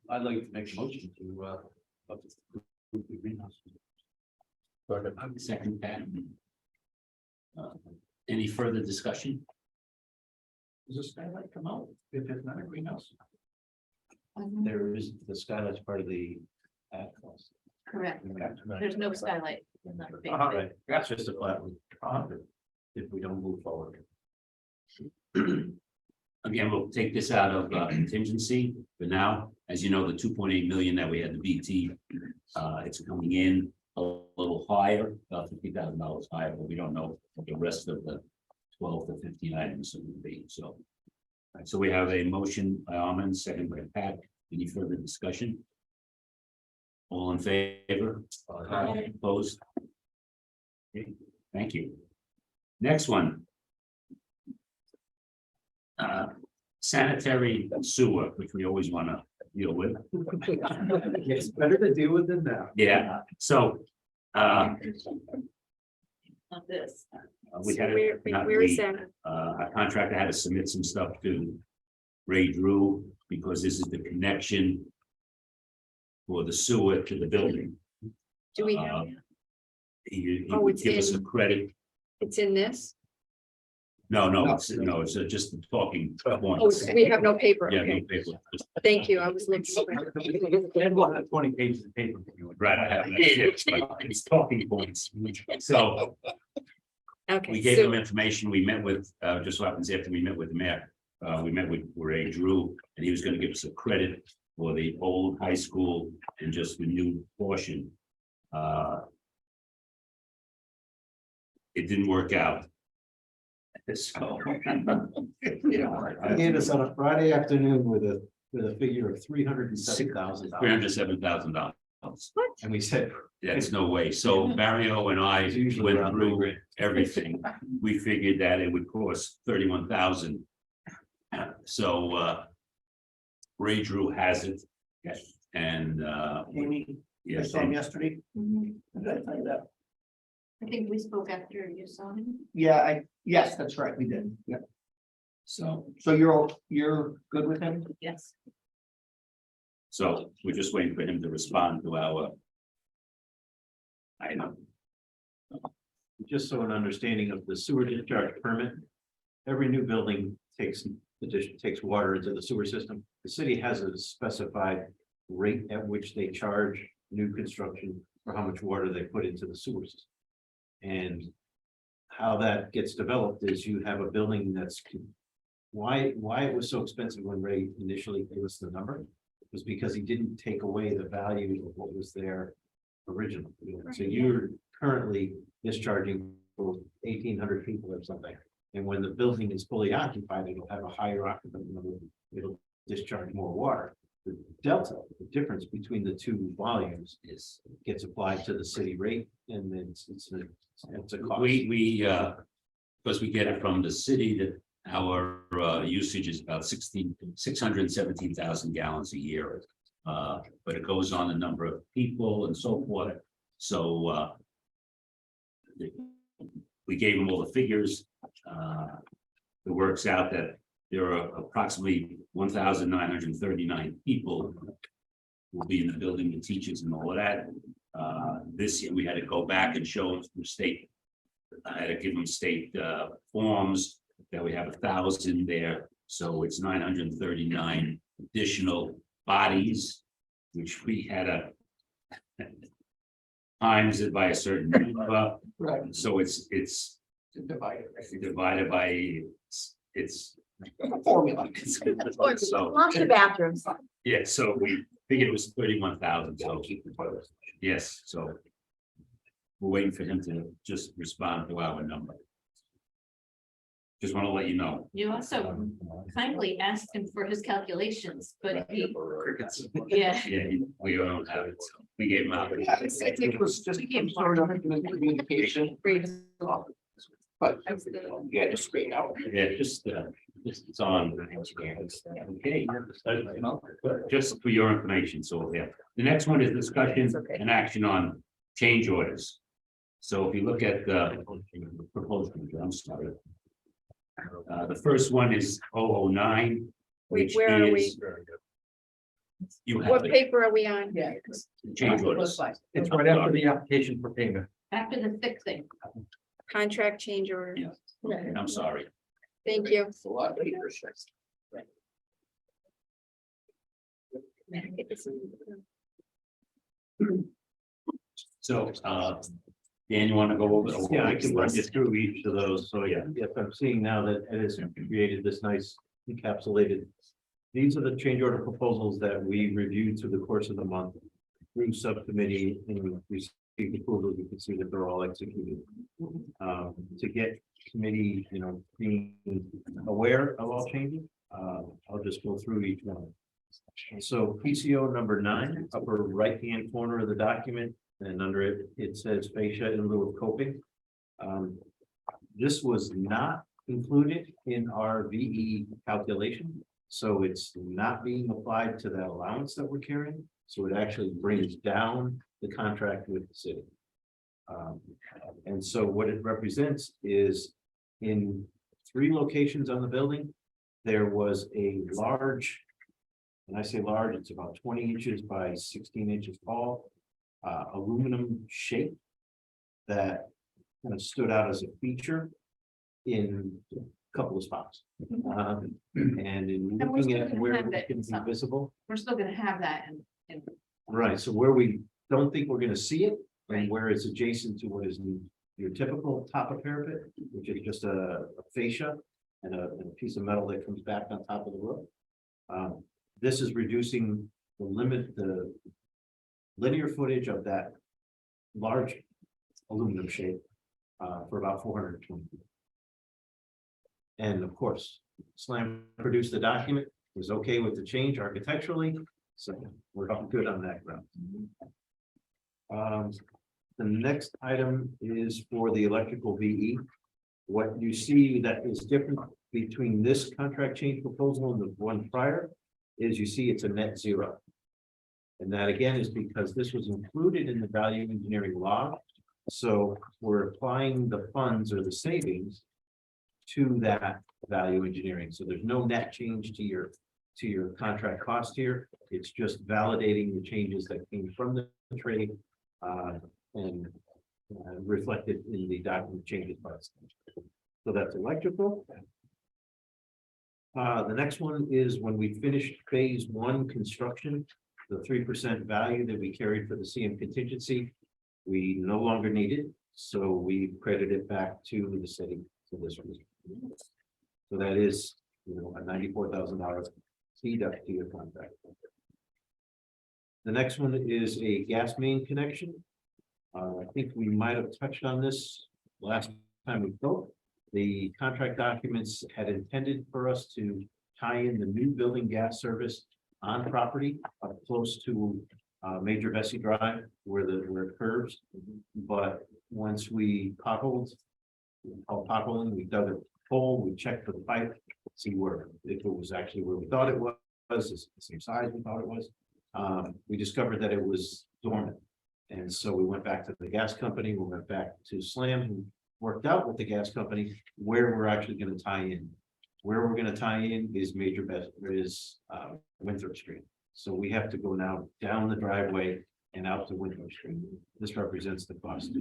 I'd like to make a motion to, up the greenhouse. Second that. Any further discussion? Does the skylight come out if it's not a greenhouse? Mhm. There is, the skylight's part of the ad cost. Correct. There's no skylight in that big. All right, that's just a flat roof. If we don't move forward. Again, we'll take this out of contingency for now. As you know, the 2.8 million that we had to BT, it's coming in a little higher, about $50,000 higher, but we don't know what the rest of the 12 to 15 items will be. So, all right, so we have a motion by Armin, second by Pat. Any further discussion? All in favor? Opposed? Okay, thank you. Next one. Sanitary sewer, which we always want to deal with. It's better to deal with than that. Yeah, so Not this. we So had, where is that? a contractor had to submit some stuff to Ray Drew, because this is the connection for the sewer to the building. Do we have, He Oh, would it's give us a in- credit. it's in this? No, it's just the talking Oh, points. we have no paper. Yeah, no Okay, paper. thank you. I was looking. And we'll have 20 pages of paper. Right, I have that, yes, but it's talking points. So we Okay, gave so, them information. We met with, just so happens after we met with the mayor, we met with Ray Drew, and he was gonna give us a credit for the old high school and just the new portion. It didn't work out. So. You know, He gave us on a Friday afternoon with a figure of $307,000. $307,000. And we said, That's no way. So Mario and I It's usually went around through $3,000. everything. We figured that it would cost 31,000. So Ray Drew has it. And Amy, I yes, saw him yesterday. Mhm. Did I tell you that? I think we spoke after you saw him. Yeah, yes, that's right, we did. Yeah. so So you're good with him? Yes. we're just waiting for him to respond to our. I know. just so an understanding of the sewer discharge permit. Every new building takes water into the sewer system. The city has a specified rate at which they charge new construction for how much water they put into the sewer system. And how that gets developed is you have a building that's. Why it was so expensive when Ray initially gave us the number was because he didn't take away the value of what was there originally. So you're currently discharging for 1,800 people or something. And when the building is fully occupied, it'll have a higher occupant level, it'll discharge more water. The delta, the difference between the two volumes is gets applied to the city rate, and then it's a cost. Because we get it from the city that our usage is about 617,000 gallons a year. But it goes on the number of people and so forth. So we gave them all the figures. It works out that there are approximately 1,939 people will be in the building, the teachers and all of that. This year, we had to go back and show the state. I had to give them state forms that we have 1,000 there. So it's 939 additional bodies, which we had to times it by a certain number. Right. So it's divided by it's Formula. so Lots of bathrooms. yeah, so we figured it was 31,000. So yes, so we're waiting for him to just respond to our number. Just want to let you know. You also kindly asked him for his calculations, but he, yeah. Yeah, we don't have it. So we gave him out. I think it was just some sort of communication. but yeah, just screen out. Yeah, just it's on. Okay. Just for your information, so yeah, the next one is discussion and action on change orders. So if you look at the proposed, I'm sorry. The first one is 009. Wait, which where are we? is- You have What the paper are we on? Yeah. change orders. It's right after the application for payment. After the fixing. Contract change order. Yeah. I'm sorry. Thank you. It's a lot of paper. So, Dan, you want to go over? Yeah, I can run you through each of those. So yeah, yes, I'm seeing now that Ed has created this nice encapsulated. These are the change order proposals that we reviewed through the course of the month through subcommittee and we received approval. You can see that they're all executed. To get committee, being aware of all changes, I'll just go through each one. So PCO number 9, upper right-hand corner of the document, and under it, it says fascia in lieu of coping. This was not included in our VE calculation, so it's not being applied to that allowance that we're carrying. So it actually brings down the contract with the city. And so what it represents is in 3 locations on the building, there was a large, and I say large, it's about 20 inches by 16 inches tall, aluminum shape that kind of stood out as a feature in a couple of spots. And in And we're looking still at gonna where have it that can in be some- visible, We're still gonna have that in right, so where we don't think we're gonna see it, and Right. where it's adjacent to what is your typical top of parapet, which is just a fascia and a piece of metal that comes back on top of the roof. This is reducing the linear footage of that large aluminum shape for about 420 feet. And of course, SLAM produced the document, was okay with the change architecturally, so we're all good on that ground. The next item is for the electrical VE. What you see that is different between this contract change proposal and the one prior is you see it's a net zero. And that again is because this was included in the value engineering law. So we're applying the funds or the savings to that value engineering. So there's no net change to your contract cost here. It's just validating the changes that came from the trade and reflected in the document changes parts. So that's electrical. The next one is when we finished phase 1 construction, the 3% value that we carried for the CM contingency, we no longer need it. So we credited it back to the city for this reason. So that is, a $94,000 deduct to your contract. The next one is a gas main connection. I think we might have touched on this last time we spoke. The contract documents had intended for us to tie in the new building gas service on property up close to Major Vesey Drive where it curves. But once we potholed, we dug a hole, we checked for the pipe, see where if it was actually where we thought it was, it's the same size we thought it was. We discovered that it was dormant. And so we went back to the gas company, we went back to SLAM, who worked out with the gas company where we're actually going to tie in. Where we're going to tie in is Winthrop Street. So we have to go now down the driveway and out to Winthrop Street. This represents the cost.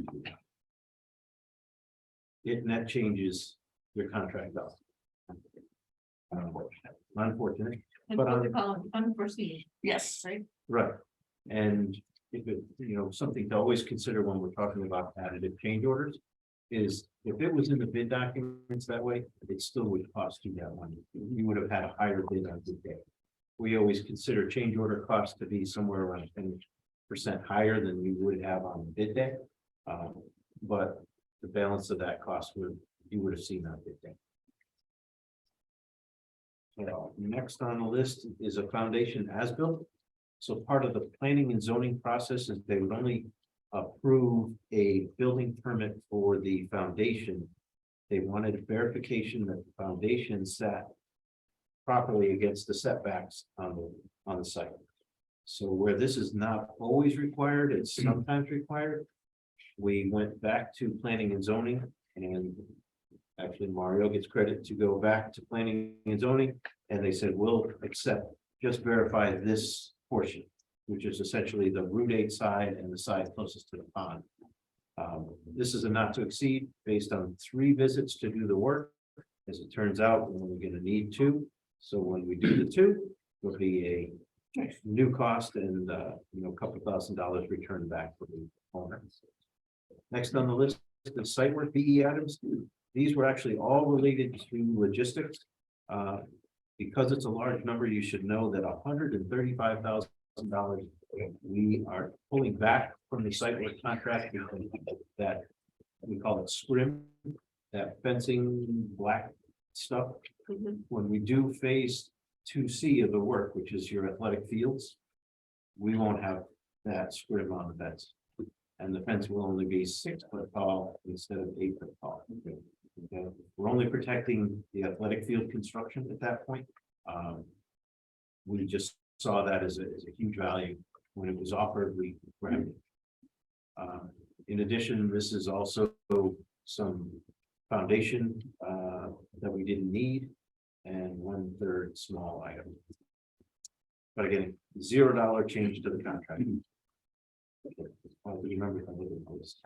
It net changes your contract out. Unfortunate. and But, what we call unforeseen, Yes. right? Right, and if it, something to always consider when we're talking about additive change orders. Is if it was in the bid documents that way, it still would cost you that money. You would have had a higher bid on bid day. We always consider change order costs to be somewhere around 10% higher than you would have on the bid day. But the balance of that cost you would have seen on bid day. Next on the list is a foundation as built. So part of the planning and zoning process is they would only approve a building permit for the foundation They wanted verification that the foundation sat properly against the setbacks on the site. So where this is not always required, it's sometimes required. We went back to planning and zoning, and actually Mario gets credit to go back to planning and zoning, and they said, we'll accept, just verify this portion, which is essentially the Route 8 side and the side closest to the pond. This is a not to exceed based on 3 visits to do the work. As it turns out, we're only going to need 2. So when we do the 2, it'll be a new cost and a couple $1,000 returned back for the owner. Next on the list is site work BE items. These were actually all related to logistics. Because it's a large number, you should know that $135,000 we are pulling back from the site work contract because that we call it scrim, that fencing black stuff. When we do phase 2C of the work, which is your athletic fields, we won't have that scrim on the fence. And the fence will only be 6 foot tall instead of 8 foot tall. Okay. We're only protecting the athletic field construction at that point. We just saw that as a huge value when it was offered. We grabbed it. In addition, this is also some foundation that we didn't need, and 1/3 small item. But again, $0 change to the contract. Remember if I look at those.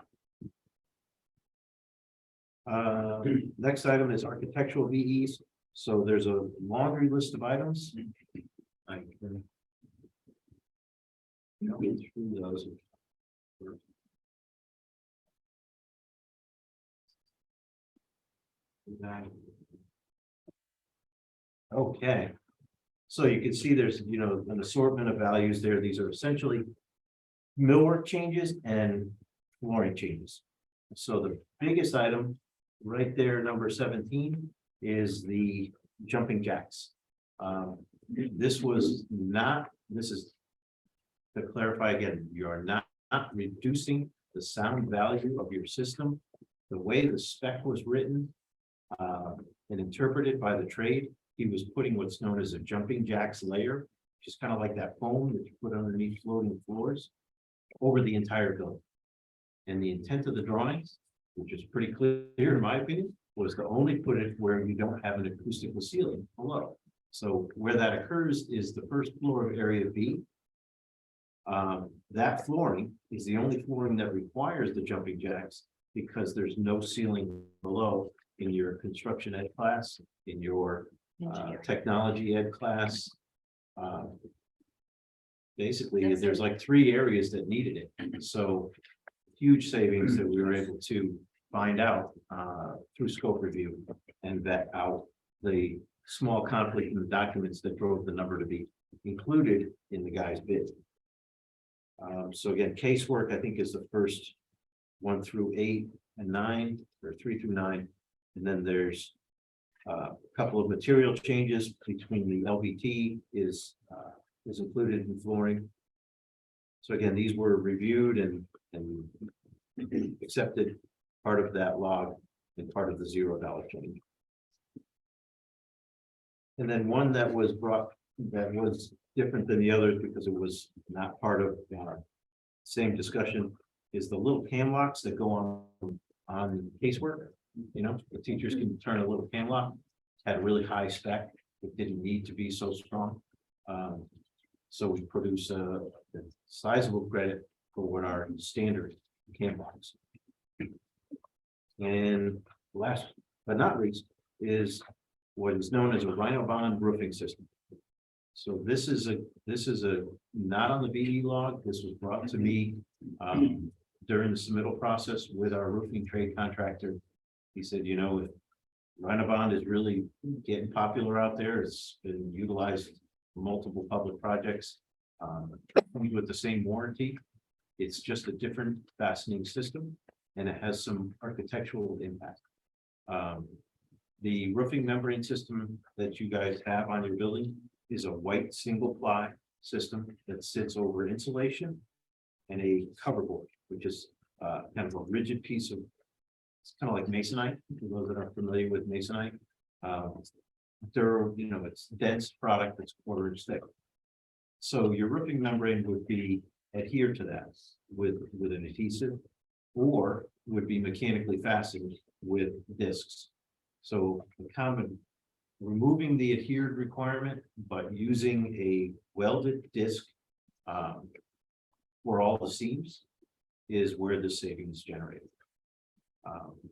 Next item is architectural VEs. So there's a laundry list of items. I can go through those. Okay. So you can see there's, an assortment of values there. These are essentially millwork changes and flooring changes. So the biggest item right there, number 17, is the jumping jacks. This is to clarify again, you are not reducing the sound value of your system. The way the spec was written and interpreted by the trade, he was putting what's known as a jumping jacks layer, which is kind of like that foam that you put underneath floating floors, over the entire building. And the intent of the drawings, which is pretty clear in my opinion, was to only put it where you don't have an acoustical ceiling below. So where that occurs is the first floor of area B. That flooring is the only flooring that requires the jumping jacks because there's no ceiling below in your construction ed class, in your technology ed class. Basically, there's like 3 areas that needed it. So huge savings that we were able to find out through scope review and vet out the small conflict in the documents that drove the number to be included in the guy's bid. So again, casework, I think, is the first 1 through 8 and 9, or 3 through 9. And then there's a couple of material changes between the LVT is included in flooring. So again, these were reviewed and accepted, part of that log and part of the $0 change. And then one that was brought that was different than the others because it was not part of our same discussion is the little cam locks that go on casework. The teachers can turn a little cam lock. Had a really high spec. It didn't need to be so strong. So we produce a sizable credit for what our standard cam locks. And last but not least is what is known as a Rhino Bond roofing system. So this is a not on the BE log. This was brought to me during the submittal process with our roofing trade contractor. He said, if Rhino Bond is really getting popular out there, it's been utilized for multiple public projects with the same warranty. It's just a different fastening system, and it has some architectural impact. The roofing membrane system that you guys have on your building is a white single ply system that sits over insulation and a cover board, which is kind of a rigid piece of It's kind of like masonite, for those that are familiar with masonite. It's dense product that's 1/4 inch thick. So your roofing membrane would be adhered to that with an adhesive, or would be mechanically fastened with discs. So the common, removing the adhered requirement, but using a welded disc for all the seams is where the savings is generated.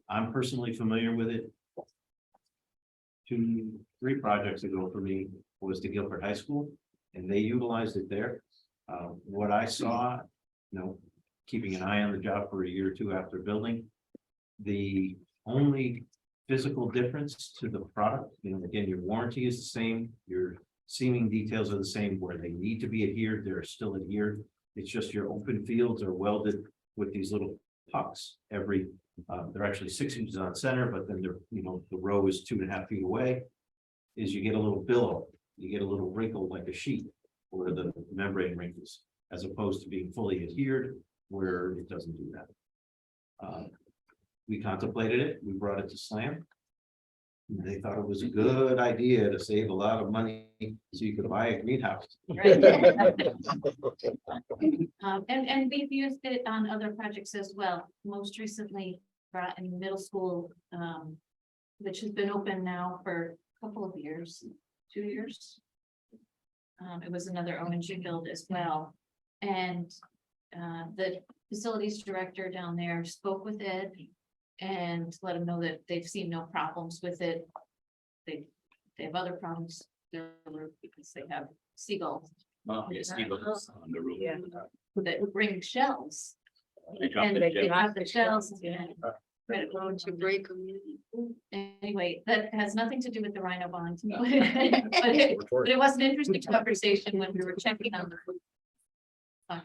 I'm personally familiar with it. 2-3 projects ago for me was to Guilford High School, and they utilized it there. What I saw, keeping an eye on the job for a year or two after building, the only physical difference to the product, again, your warranty is the same, your seaming details are the same, where they need to be adhered, they're still adhered. It's just your open fields are welded with these little pucks they're actually 6 inches on center, but then the row is 2.5 feet away. Is you get a little billow, you get a little wrinkle like a sheet where the membrane wrinkles, as opposed to being fully adhered where it doesn't do that. We contemplated it, we brought it to SLAM. They thought it was a good idea to save a lot of money so you could buy a greenhouse. Right. And we've used it on other projects as well. Most recently, brought in middle school, which has been open now for a couple of years, 2 years. It was another O&G build as well. And the facilities director down there spoke with Ed and let him know that they've seen no problems with it. They have other problems there because they have seagulls. Seagulls on the roof. Yeah. That bring shells. They drop And the they shells. drop the shells. and- Won't you break them? Anyway, that has nothing to do with the Rhino bond. But it was an interesting conversation when we were checking on the.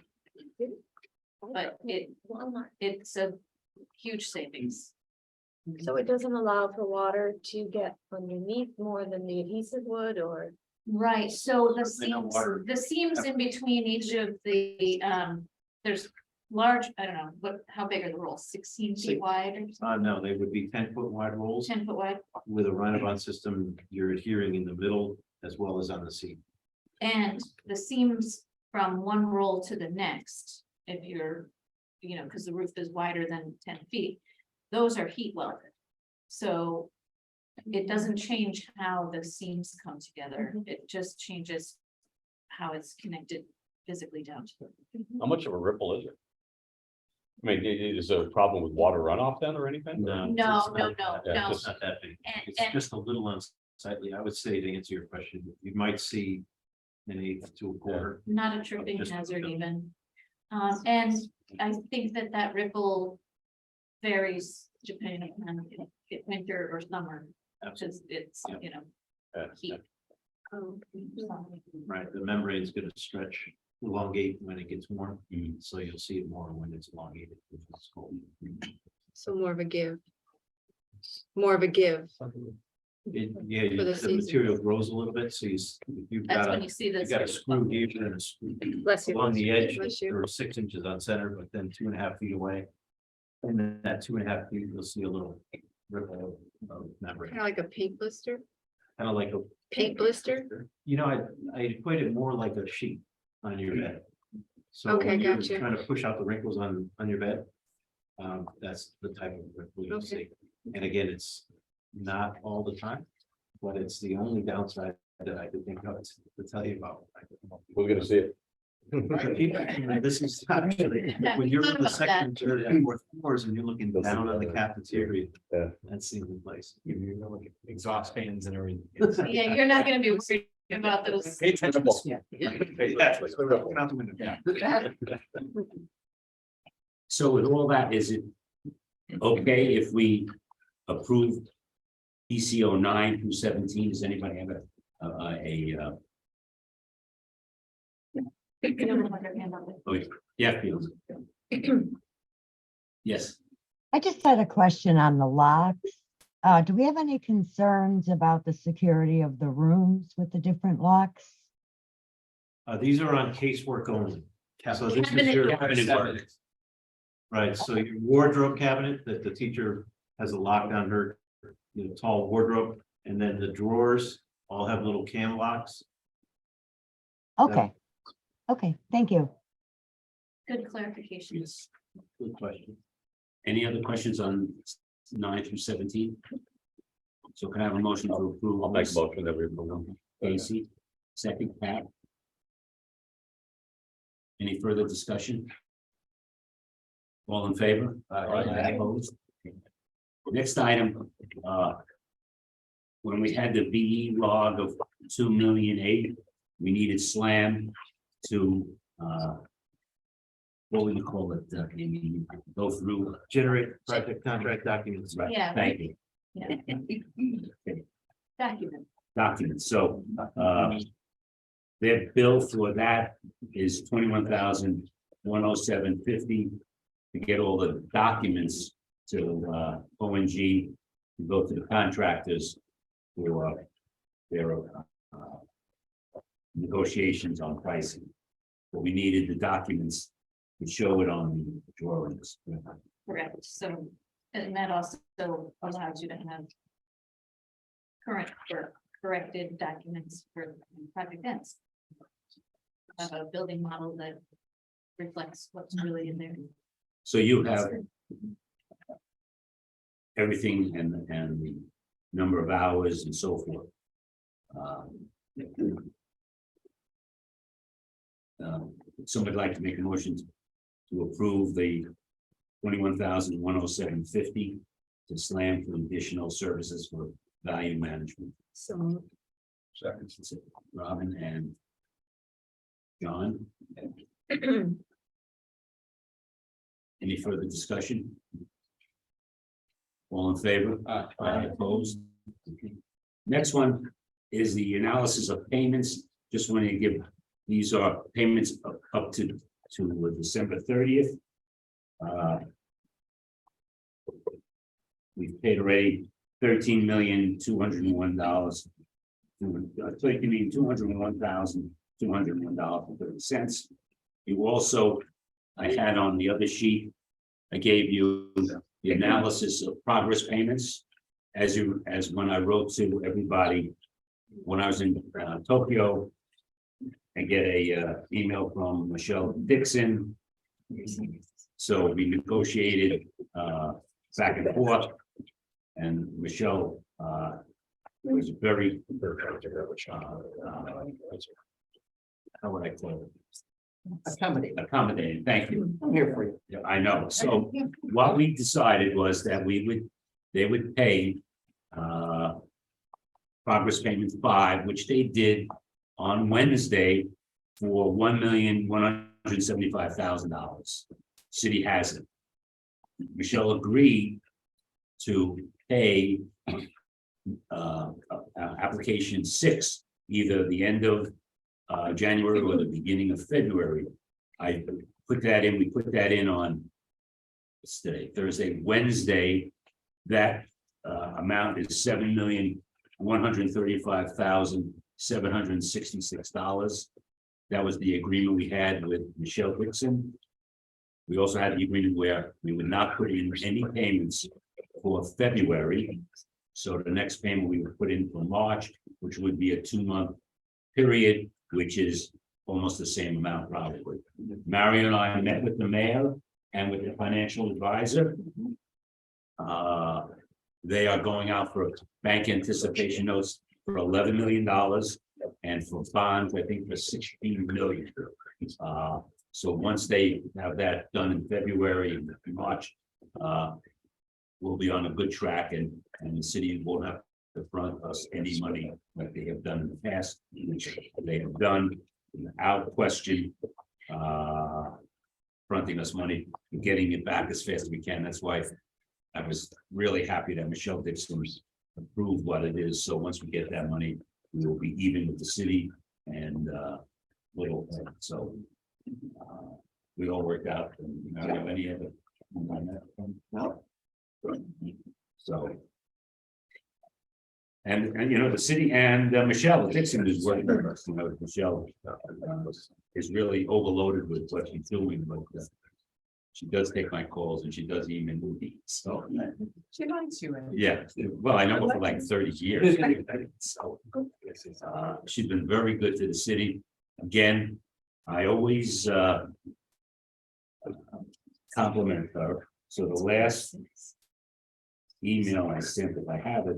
But it's a huge savings. So it doesn't allow for water to get underneath more than the adhesive would, or? Right, so They know water. the seams in between each of the, there's large, I don't know, how big are the rolls, 16 feet wide or No, they would be 10-foot wide rolls 10 foot wide? with a runabout system. You're adhering in the middle as well as on the seam. And the seams from one roll to the next, if you're, because the roof is wider than 10 feet, those are heat welded. So it doesn't change how the seams come together. It just changes how it's connected physically down to it. How much of a ripple is it? I mean, is there a problem with water runoff then or anything? No, it's no, not- no, yeah, no. It's not that big. And- It's and- just a little unsightly. I would say, to answer your question, you might see an 1/8 to a quarter. Not a tripping Just- hazard even. And I think that ripple varies depending on if it's winter or summer, because it's, heat. Right, the membrane is going to stretch, elongate when it gets warm, so you'll see it more when it's elongated. Which is cold. So more of a give. More of a give. Yeah, For the the season. material grows a little bit, so you've That's got when a, you see you this. got a screw here and a screw Bless you. along the edge. Bless you. There are 6 inches on center, but then 2.5 feet away. And then that 2.5 feet, you'll see a little ripple of membrane, Kind of like a paint blister, kind of like a. paint blister. I equate it more like a sheet on your bed. So Okay, when you're gotcha. trying to push out the wrinkles on your bed, that's the type of ripple you'll Okay. see. And again, it's not all the time, but it's the only downside that I could think of to tell you about. We're gonna see it. This is actually, when you're in the second, third, and fourth floors and you're looking down on the cafeteria. Yeah. That's the only place. You're gonna look at exhaust fans and everything. Yeah, you're not gonna be worried about those. Pay attention. Yeah. Looking out the window. Yeah. So with all that, is it okay if we approve ECO 9 through 17? Does anybody have yeah, Fields? Yes, I just had a question on the locks. Do we have any concerns about the security of the rooms with the different locks? These are on casework only. So this is your Cabinet. cabinet work. Right, so your wardrobe cabinet that the teacher has a lock on her, tall wardrobe, and then the drawers all have little cam locks. Okay. Okay, thank you. Good clarification. Yes, good question. Any other questions on 9 through 17? So can I have a motion to approve? I'll make a motion that we approve. Casey, second, Pat. Any further discussion? All in favor? Opposed? Next item, when we had the VE log of 2,000,008, we needed SLAM to, what would you call it, Amy? Go through. Generate project contract documents. Right, Yeah. thank you. Yeah. Document. Documents, so, their bill for that is 21,107.50 to get all the documents to, ONG, to go to the contractors for their, negotiations on pricing. But we needed the documents to show it on the drawings. Correct, so, and that also allows you to have current or corrected documents for project ends. Have a building model that reflects what's really in there. So you have everything and the number of hours and so forth. Somebody'd like to make a motion to approve the 21,107.50 to SLAM for additional services for value management. So Second. Robin and John. Any further discussion? All in favor? Aye. Opposed? Okay. Next one is the analysis of payments. Just want to give, these are payments up to December 30th. We've paid already $13,201,000. $13,201,201.30. You also, I had on the other sheet, I gave you the analysis of progress payments. As when I wrote to everybody, when I was in Tokyo, I get a email from Michelle Dixon. So we negotiated back and forth, and Michelle was very how would I call it? Accommodating, thank you. I'm here for you. Yeah, I know. So what we decided was that they would pay progress payment 5, which they did on Wednesday for $1,175,000. City has it. Michelle agreed to pay application 6, either the end of January or the beginning of February. I put that in, we put that in on today, Thursday, Wednesday. That amount is $7,135,766. That was the agreement we had with Michelle Dixon. We also had the agreement where we would not put in any payments for February. So the next payment we would put in for March, which would be a 2-month period, which is almost the same amount probably. Mario and I met with the mayor and with the financial advisor. They are going out for bank anticipation notes for $11 million and for bonds, I think for $16 million. So once they have that done in February and March, we'll be on a good track, and the city won't have to front us any money like they have done in the past, which they have done without question, fronting us money and getting it back as fast as we can. That's why I was really happy that Michelle Dixon approved what it is. So once we get that money, we will be even with the city and little. So we all worked out. And we don't have any other. No. So. And the city and Michelle Dixon is working with us. Michelle is really overloaded with what she's doing, but She does take my calls and she does email me, so, She likes you. Ed. yeah, well, I know her for like 30 years. So, she's been very good to the city. Again, I always, compliment her. So the last email I sent, if I have it.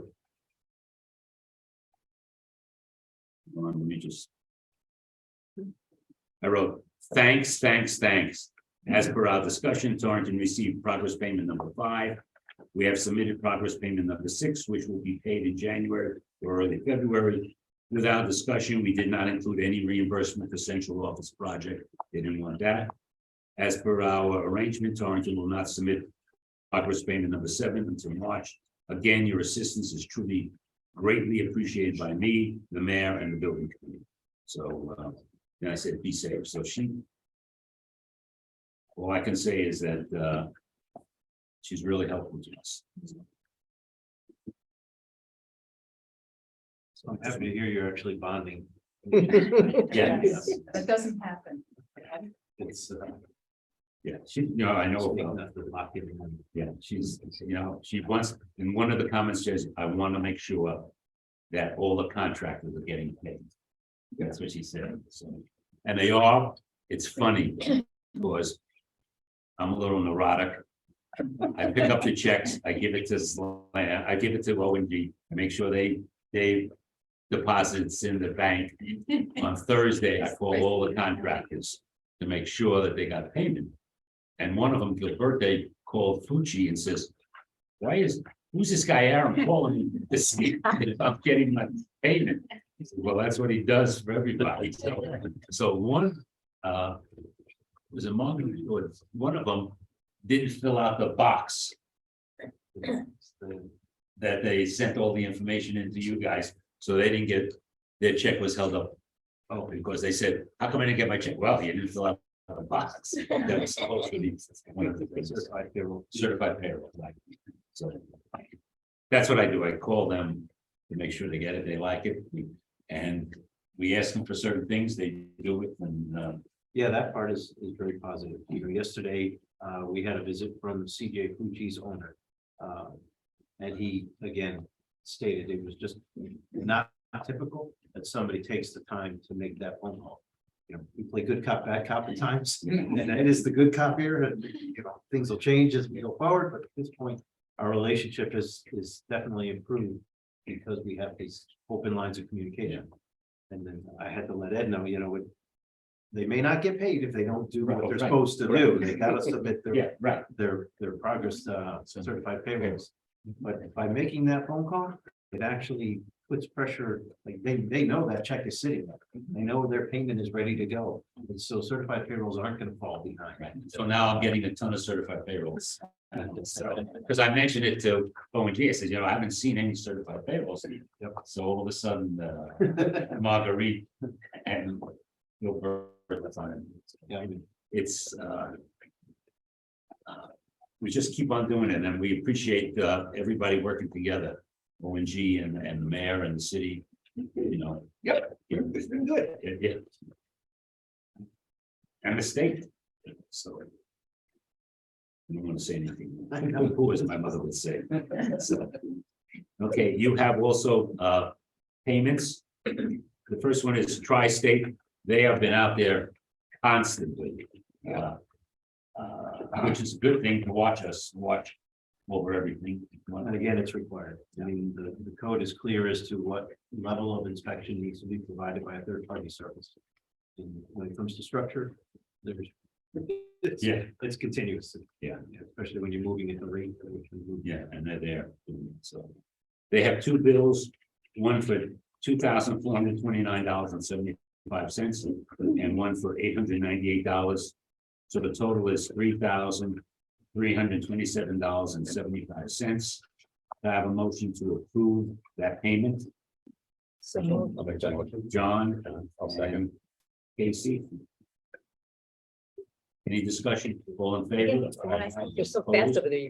Let me just. I wrote, thanks. As per our discussion, Torrington received progress payment number 5. We have submitted progress payment number 6, which will be paid in January or early February. Without discussion, we did not include any reimbursement for central office project. They didn't want that. As per our arrangement, Torrington will not submit progress payment number 7 until March. Again, your assistance is truly greatly appreciated by me, the mayor, and the building committee. So, then I said, be safe. So all I can say is that, she's really helpful to us. So I'm happy to hear you're actually bonding. Yeah. That doesn't happen. It's, Yeah, I know. speaking About, of the lock-in and yeah, she wants, in one of the comments says, I want to make sure that all the contractors are getting paid. That's what she said. So, and they are. It's funny because I'm a little neurotic. I pick up the checks, I give it to I give it to O&G, I make sure they deposits in the bank. On Thursday, I call all the contractors to make sure that they got payment. And one of them, Gilberte, called Fucci and says, who's this guy Aaron calling me to see if I'm getting my payment? He said, well, that's what he does for everybody. So one was among one of them didn't fill out the box that they sent all the information into you guys, so they didn't get, their check was held up. Oh, because they said, how come I didn't get my check? Well, you didn't fill out the box. That was supposed to be one of the things, certified payroll. Like, so that's what I do. I call them to make sure they get it, they like it. And we ask them for certain things, they do it, and yeah, that part is very positive. You know, yesterday, we had a visit from CJ Fuji's owner. And he, again, stated it was just not typical that somebody takes the time to make that phone call. You know, we play good cop, bad cop at times, and it is the good cop here, and, you know, things will change as we go forward, but at this point, our relationship is definitely improved because we have these open lines of communication. And then I had to let Ed know, you know, they may not get paid if they don't do what they're supposed to do. They gotta submit their progress certified payrolls. But by making that phone call, it actually puts pressure, like they know that check is sitting there. They know their payment is ready to go. And so certified payrolls aren't gonna fall behind. right. So now I'm getting a ton of certified payrolls. Because I mentioned it to O&G, I said, I haven't seen any certified payrolls. So all of a sudden, Marguerite and Gilbert, Yeah, I mean, it's we just keep on doing it, and we appreciate everybody working together, O&G and the mayor and the city, Yep, it's been good. yeah. And the state. So I don't want to say anything. Who as my mother would say. So, okay, you have also payments. The first one is Tri-State. They have been out there constantly. Which is a good thing to watch over everything. and again, it's required. I mean, the code is clear as to what level of inspection needs to be provided by a third-party service. And when it comes to structure, it's continuous. Yeah. Especially when you're moving into rate. Yeah, and they're there. So they have two bills, one for $2,429.75 and one for $898. So the total is $3,327.75. I have a motion to approve that payment. I'll make that motion. John. I'll second. Casey. Any discussion? All in favor? You're so fast over there.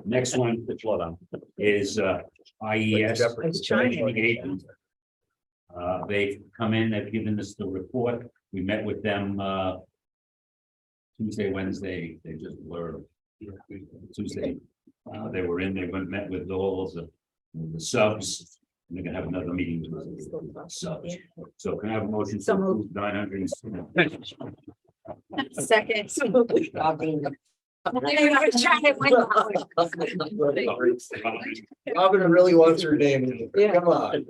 Next one is IES. They've come in, they've given us the report. We met with them Tuesday, Wednesday, they just were. Tuesday, they were in, they went, met with all the subs. And they're gonna have another meeting with the subs. So can I have a motion to So approve 900? Second. Robin really wants her name. Yeah. Come on.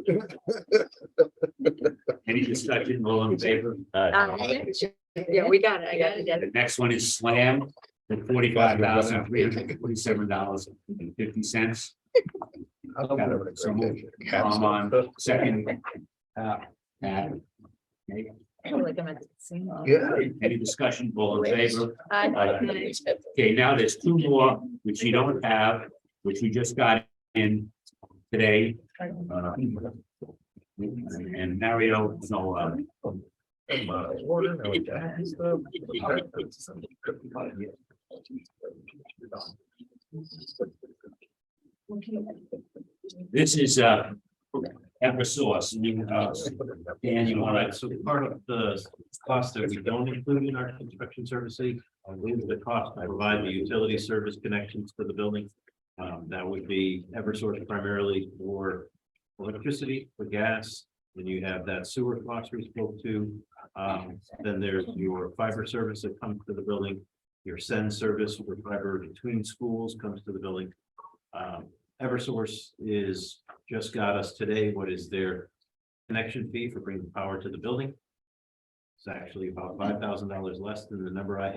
Any discussion, all in favor? Yeah, we got it. I got it. The next one is Slam, for $45,347.50. So moved. I'm on second. Pat. Okay. Yeah. Any discussion, all in favor? Aye. Okay, now there's two more, which you don't have, which we just got in today. And Mario, no, this is Eversource. Dan, you wanna, So part of the cost that we don't include in our construction services, is the cost to provide the utility service connections to the building. That would be Eversource primarily for electricity, for gas, then you have that sewer cost we spoke to. Then there's your fiber service that comes to the building, your send service where fiber between schools comes to the building. Eversource is just got us today what is their connection fee for bringing power to the building. It's actually about $5,000 less than the number I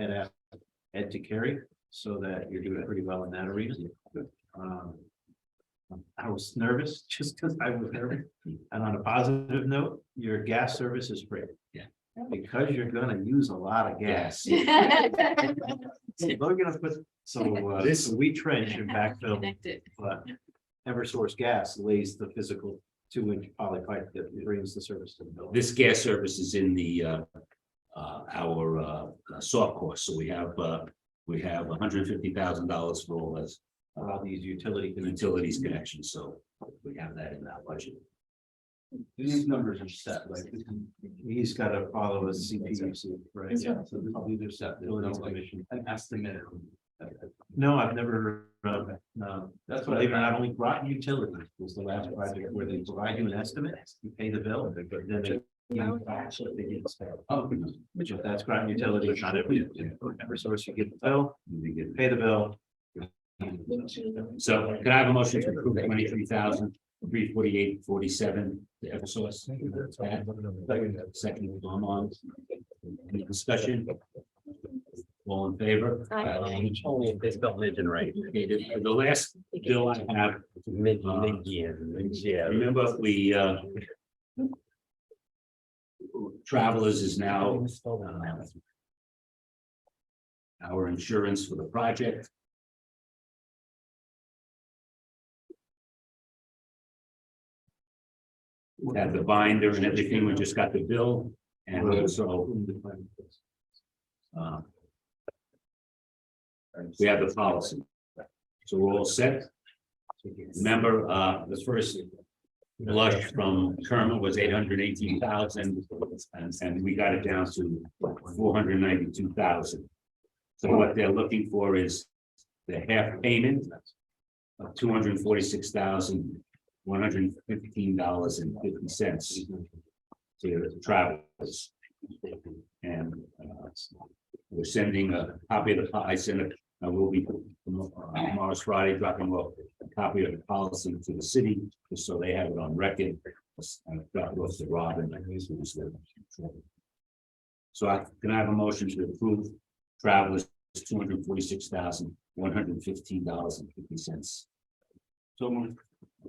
had to carry, so that you're doing pretty well in that arena. I was nervous just because I was nervous. And on a positive note, your gas service is free. Yeah. Because you're gonna use a lot of gas. So we're gonna put, so we trench and backfill, Connected. but Eversource Gas lays the physical 2-inch poly pipe that brings the service to the building. this gas service is in the our soft course, so we have $150,000 for all this All these utilities connections, so we have that in our budget. These numbers are set, like, he's got to follow a CPUC, right? Yeah, so these are set, commission, an estimate. No, I've never, no, that's what I've not only brought utilities was the last project where they provide you an estimate, you pay the bill, but then they. They get spent. Oh, but that's Groton Utilities, not every Eversource, you get the bill, you get pay the bill. So can I have a motion to approve 23,348.47 to Eversource? Second, on. Any discussion? All in favor? Only if this bill isn't right. Okay, the last bill I have, remember we Travelers is now our insurance for the project. We have the binder and everything, we just got the bill and also we have the policy. So we're all set. Remember, the first blush from Kerma was 818,000 and we got it down to 492,000. So what they're looking for is the half payment of $246,115.50 to travelers. And we're sending a copy of the, I sent it, I will be tomorrow's Friday, dropping off a copy of the policy to the city, just so they have it on record. And drop it off to Robin. So can I have a motion to approve travelers $246,115.50? So moved.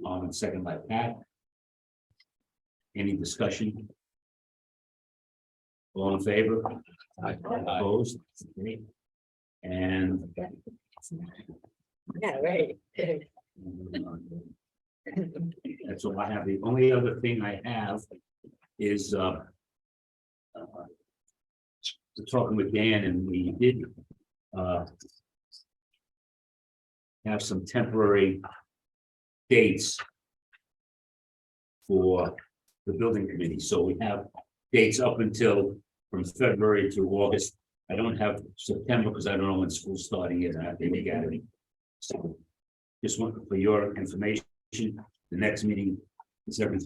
On and second by Pat. Any discussion? All in favor? Opposed? Okay. And Yeah, right. that's all I have. The only other thing I have is talking with Dan, and we did have some temporary dates for the building committee. So we have dates up until from February to August I don't have September because I don't know when school's starting is, and I have to look at it. So just want for your information, the next meeting is every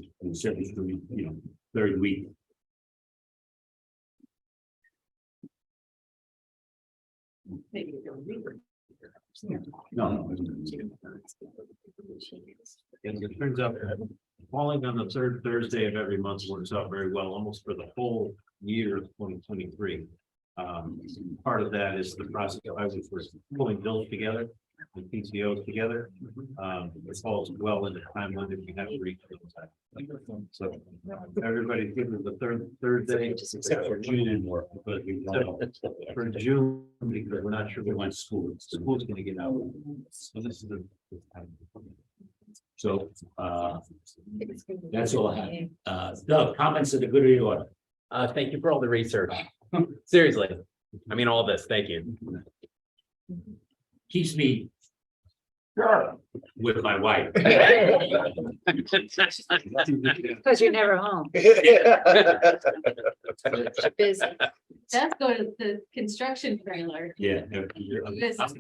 third week. No. And it turns out that falling on the third Thursday of every month works out very well, almost for the whole year of 2023. Part of that is the process I was for pulling bills together and PTOs together. It falls well in the timeline if you have to reach those time. So everybody give it the third Thursday. Except for June work, but we For June, because we're not sure we when went to school. school's gonna get out. So this is the time. So that's all I have. Doug, comments of the good of the order. Thank you for all the research. Seriously, I mean, all this, thank you. Keeps me with my wife. Because you're never home. Busy. That's go to the construction trailer. Yeah, I'm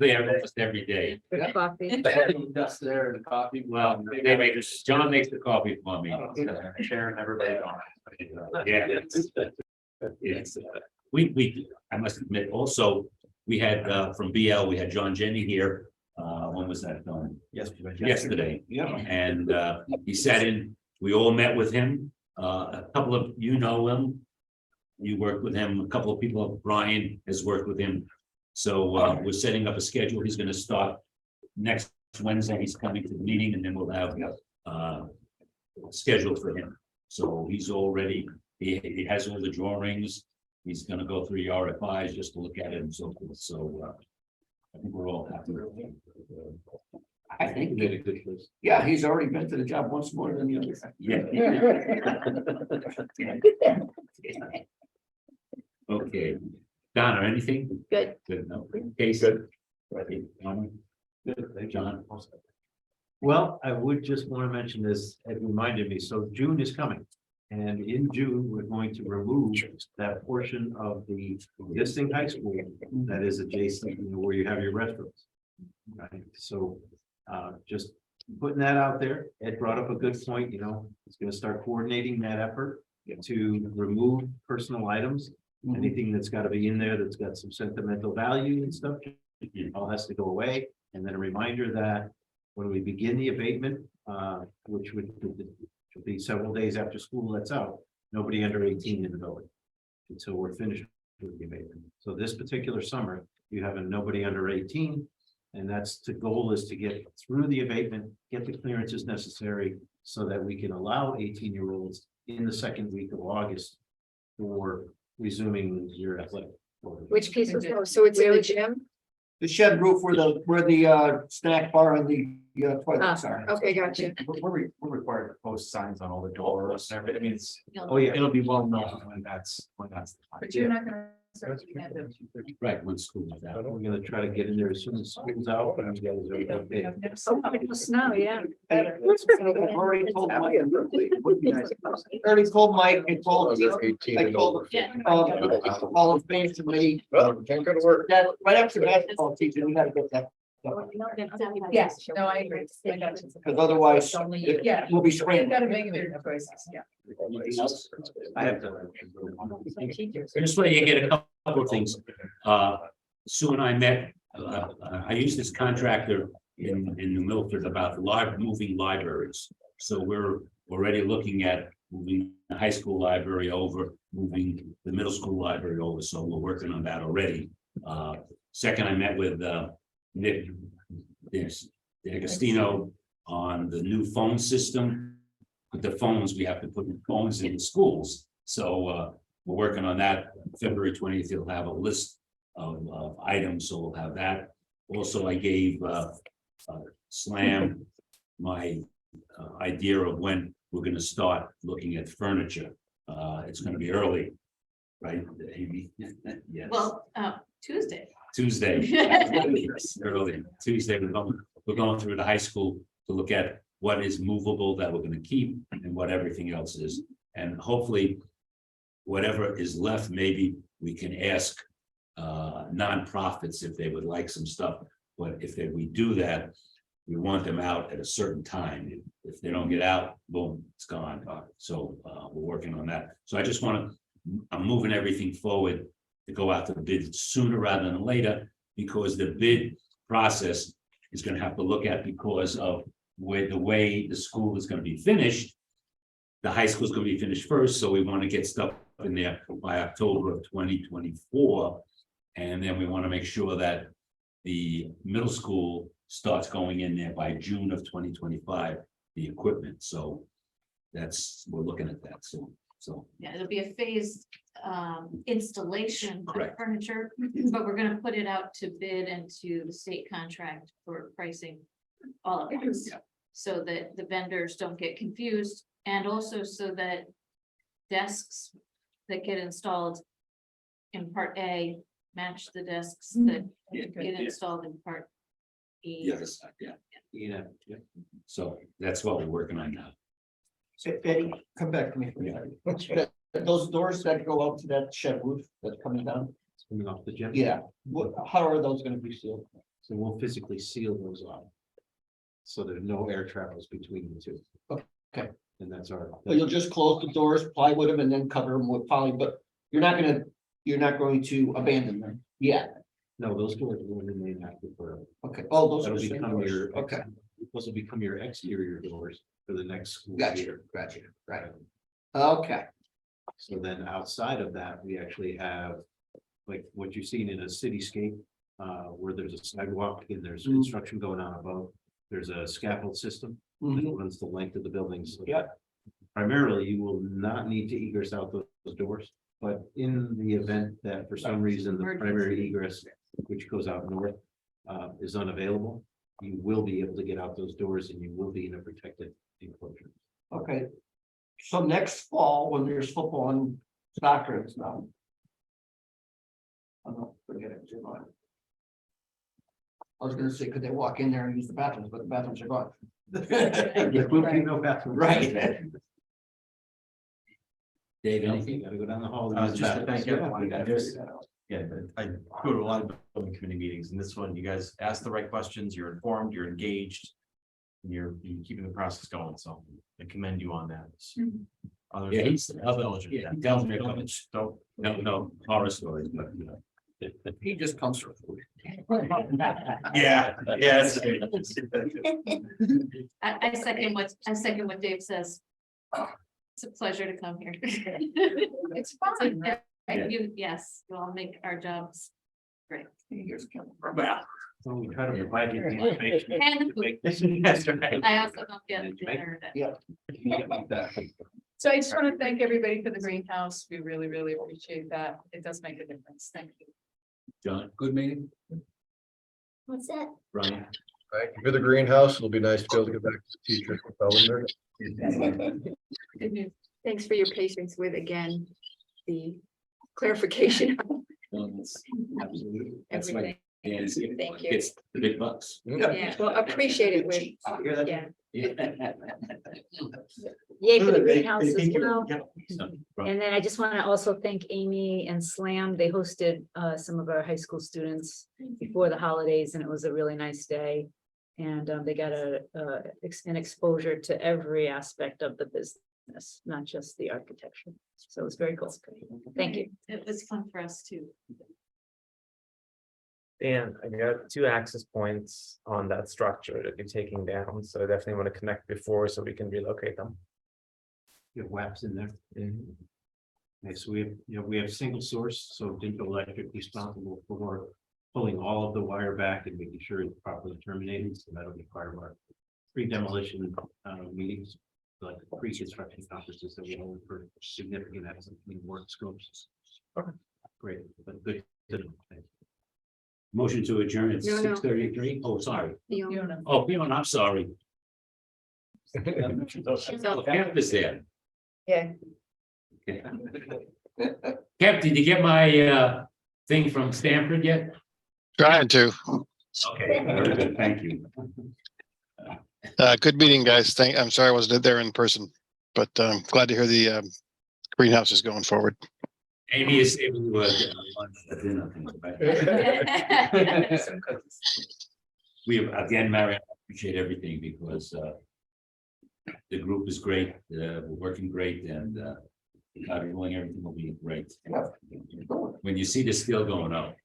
there almost every day. Coffee. Dust there and coffee. Well, they make, John makes the coffee for me. Sharon, everybody on. Yeah. It's, we, I must admit, also, we had, from BL, we had John Jenny here. When was that done? Yesterday. Yeah. And, he sat in, we all met with him. A couple of, you know him. You worked with him, a couple of people, Brian has worked with him. So, we're setting up a schedule. He's gonna start next Wednesday. He's coming to the meeting and then we'll have, scheduled for him. So he's all ready. He has all the drawings. He's gonna go through the RFIs just to look at it and so forth. So, I think we're all happy. I think, Made a good choice. yeah, he's already been to the job once more than the other. Yeah. Okay. Donna, anything? Good. Good, no. Case. Good. John. Well, I would just want to mention this, it reminded me, so June is coming. And in June, we're going to remove that portion of the existing high school that is adjacent, where you have your restrooms. Right, so, just putting that out there, Ed brought up a good point, it's gonna start coordinating that effort to remove personal items. Anything that's gotta be in there that's got some sentimental value and stuff, all has to go away. And then a reminder that when we begin the abatement, which would be several days after school lets out, nobody under 18 in the building until we're finished with the abatement. So this particular summer, you have a nobody under 18, and that's the goal is to get through the abatement, get the clearances necessary so that we can allow 18-year-olds in the second week of August for resuming your athletic. Which piece was, oh, so it's in the gym? The shed roof where the snack bar and the toilets are. Okay, gotcha. We're required to post signs on all the doors and everything. I mean, it's, Oh, yeah. it'll be well known when that's the time. But you're not gonna start doing that. Right, when school is out. We're gonna try to get in there as soon as school's out. And you guys are okay. Snow, yeah. And I've already told Mike. Already told Mike and told. I told all of things to me. Can't go to work. That right after basketball season, we gotta get that. Yes, no, I agree. I got you. Because otherwise, Yeah. we'll be You've scrambling. got to make it, of course, yeah. Anything else? I have to. This way you get a couple of things. Sue and I met, I used this contractor in New Milford about moving libraries. So we're already looking at moving the high school library over, moving the middle school library over. So we're working on that already. Second, I met with Nick D'Agostino on the new phone system. With the phones, we have to put phones in the schools. So we're working on that. February 20th, you'll have a list of items, so we'll have that. Also, I gave Slam my idea of when we're gonna start looking at furniture. It's gonna be early, right, Amy? Yes. Well, Tuesday. Tuesday. Early Tuesday, we're going through the high school to look at what is movable that we're gonna keep and what everything else is. And hopefully, whatever is left, maybe we can ask nonprofits if they would like some stuff. But if we do that, we want them out at a certain time. If they don't get out, boom, it's gone. So we're working on that. So I just want to, I'm moving everything forward to go out to the bid sooner rather than later, because the bid process is going to have to look at, because of the way the school is going to be finished. The high school is going to be finished first, so we want to get stuff in there by October of 2024. And then we want to make sure that the middle school starts going in there by June of 2025, the equipment. So we're looking at that. So Yeah, it'll be a phased installation of Correct. furniture, but we're gonna put it out to bid and to the state contract for pricing all of it. Yeah. So that the vendors don't get confused, and also so that desks that get installed in part A match the desks that Yeah, get yeah. installed in part E. the other side, yeah. So that's what we're working on now. Say, Betty, come back to me for a second. Those doors that go up to that shed roof that's coming down, It's coming off the gym. yeah, how are those gonna be sealed? So we'll physically seal those off. So that no air travels between the two. Okay. And that's our. Well, you'll just close the doors, plywood them, and then cover them with poly, but you're not going to abandon them. Yeah, No, those doors will remain active for. okay, oh, those are That'll the same become doors, your. okay, Those will become your exterior doors for the next school gotcha, year. gotcha, right, okay, So then outside of that, we actually have, like what you've seen in a cityscape, where there's a sidewalk and there's construction going on above. There's a scaffold system that Mhm. runs the length of the building. So Yeah. primarily, you will not need to egress out those doors, but in the event that for some reason the primary egress, which goes out north, is unavailable, you will be able to get out those doors and you will be in a protected enclosure. okay. So next fall, when there's football and soccer and stuff. I'm not forget it too much. I was gonna say, could they walk in there and use the bathrooms, but the bathrooms are gone. There will be no bathrooms. Right. Dave, You anything? gotta go down the hall. Just to thank everyone. Yeah. There's- Yeah, I go to a lot of building committee meetings, and this one, you guys ask the right questions, you're informed, you're engaged. And you're keeping the process going, so I commend you on that. Others- Yeah, he's, diligent. yeah, he tells me, no horror stories, but you know. He just comes for food. Yeah, yes. I second what Dave says. It's a pleasure to come here. It's fun. Yes, you all make our jobs great. So we try to provide you. the information. And the food. That's right. I also don't get dinner. So I just want to thank everybody for the greenhouse. We really, really appreciate that. It does make a difference. Thank you. John, good meeting, What's that? Brian. Thank you for the greenhouse. It'll be nice to be able to get back to teachers and tell them there. Good news. Thanks for your patience with, again, the clarification. Absolutely. That's my. Everything. Thank you. It's the big bucks. Yeah, well, appreciate it with, yeah. Yay for the greenhouse as Thank you. well. So, And then I just want to also thank Amy and Slam. They hosted some of our high school students before the holidays, and it was a really nice day. And they got an exposure to every aspect of the business, not just the architecture. So it was very cool. Thank you. It was fun for us too. And I got 2 access points on that structure that you're taking down, so I definitely want to connect before so we can relocate them. You have WAPs in there. Okay, so we have single source, so Digital Electric responsible for pulling all of the wire back and making sure it's properly terminated, so that'll be part of our pre-demolition meetings, like pre-construction conferences that we hold for significant work scopes. Okay. Great, but good to know. Thank you. Motion to adjourn at No, no. 6:33. Oh, sorry. Fiona. Oh, Fiona, I'm sorry. Kemp is there. Yeah. Kemp, did you get my thing from Stanford yet? Trying to. Okay, very good, thank you. Good meeting, guys. I'm sorry I wasn't there in person, but glad to hear the greenhouse is going forward. Amy is saving you a lunch at dinner. Right? We, again, Marion, I appreciate everything because the group is great, we're working great, and God willing, everything will be great. When you see the steel going up,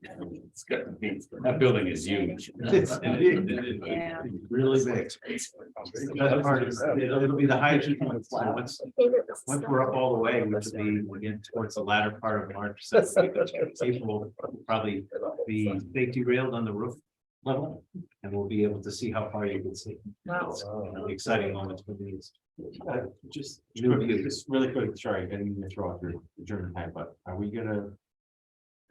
it's got to be, that building is huge. It's really big. The other part is, it'll be the highest point. So once we're up all the way, which will be again towards the latter part of March. April will probably be safety railed on the roof level, and we'll be able to see how far you can see. It's an exciting moments for me. Just really quick, sorry, I didn't mean to throw out your German time, but are we gonna?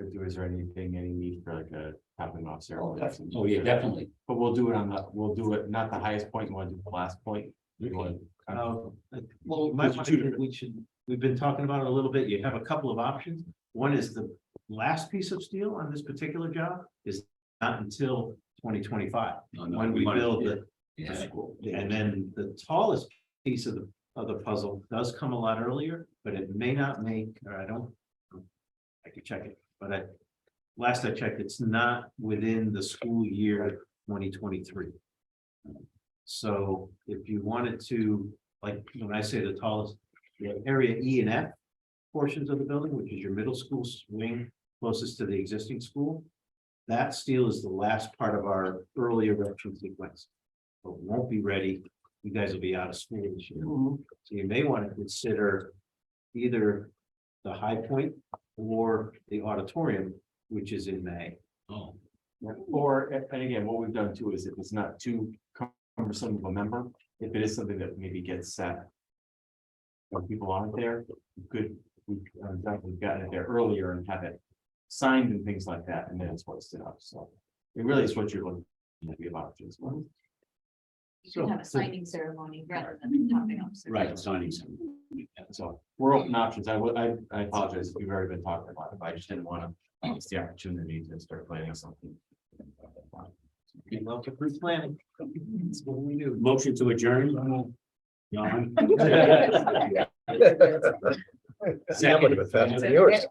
Is there anything, any need for like a topping off ceremony? Oh, yeah, definitely. But we'll do it on the, we'll do it, not the highest point, you want to do the last point? You want? Well, my opinion, we've been talking about it a little bit. You have a couple of options. One is the last piece of steel on this particular job is not until 2025, when we build the school. And then the tallest piece of the puzzle does come a lot earlier, but it may not make, or I could check it, but last I checked, it's not within the school year 2023. So if you wanted to, like, when I say the tallest, you have area E and F portions of the building, which is your middle school wing closest to the existing school. That steel is the last part of our early erection sequence. But won't be ready. You guys will be out of school this year. So you may want to consider either the high point or the auditorium, which is in May. Oh, Or, and again, what we've done too is if it's not too cumbersome of a member, if it is something that maybe gets set. When people aren't there, we've gotten it there earlier and have it signed and things like that, and then it's hoisted up, so. It really is what you're looking to be about as well. You should have a signing ceremony rather than topping off. right, signing. So we're open options. I apologize if you've already been talking about it, but I just didn't want to miss the opportunity to start planning something. Well, for pre-planning. That's what we do. Motion to adjourn. John. That would have been faster than yours.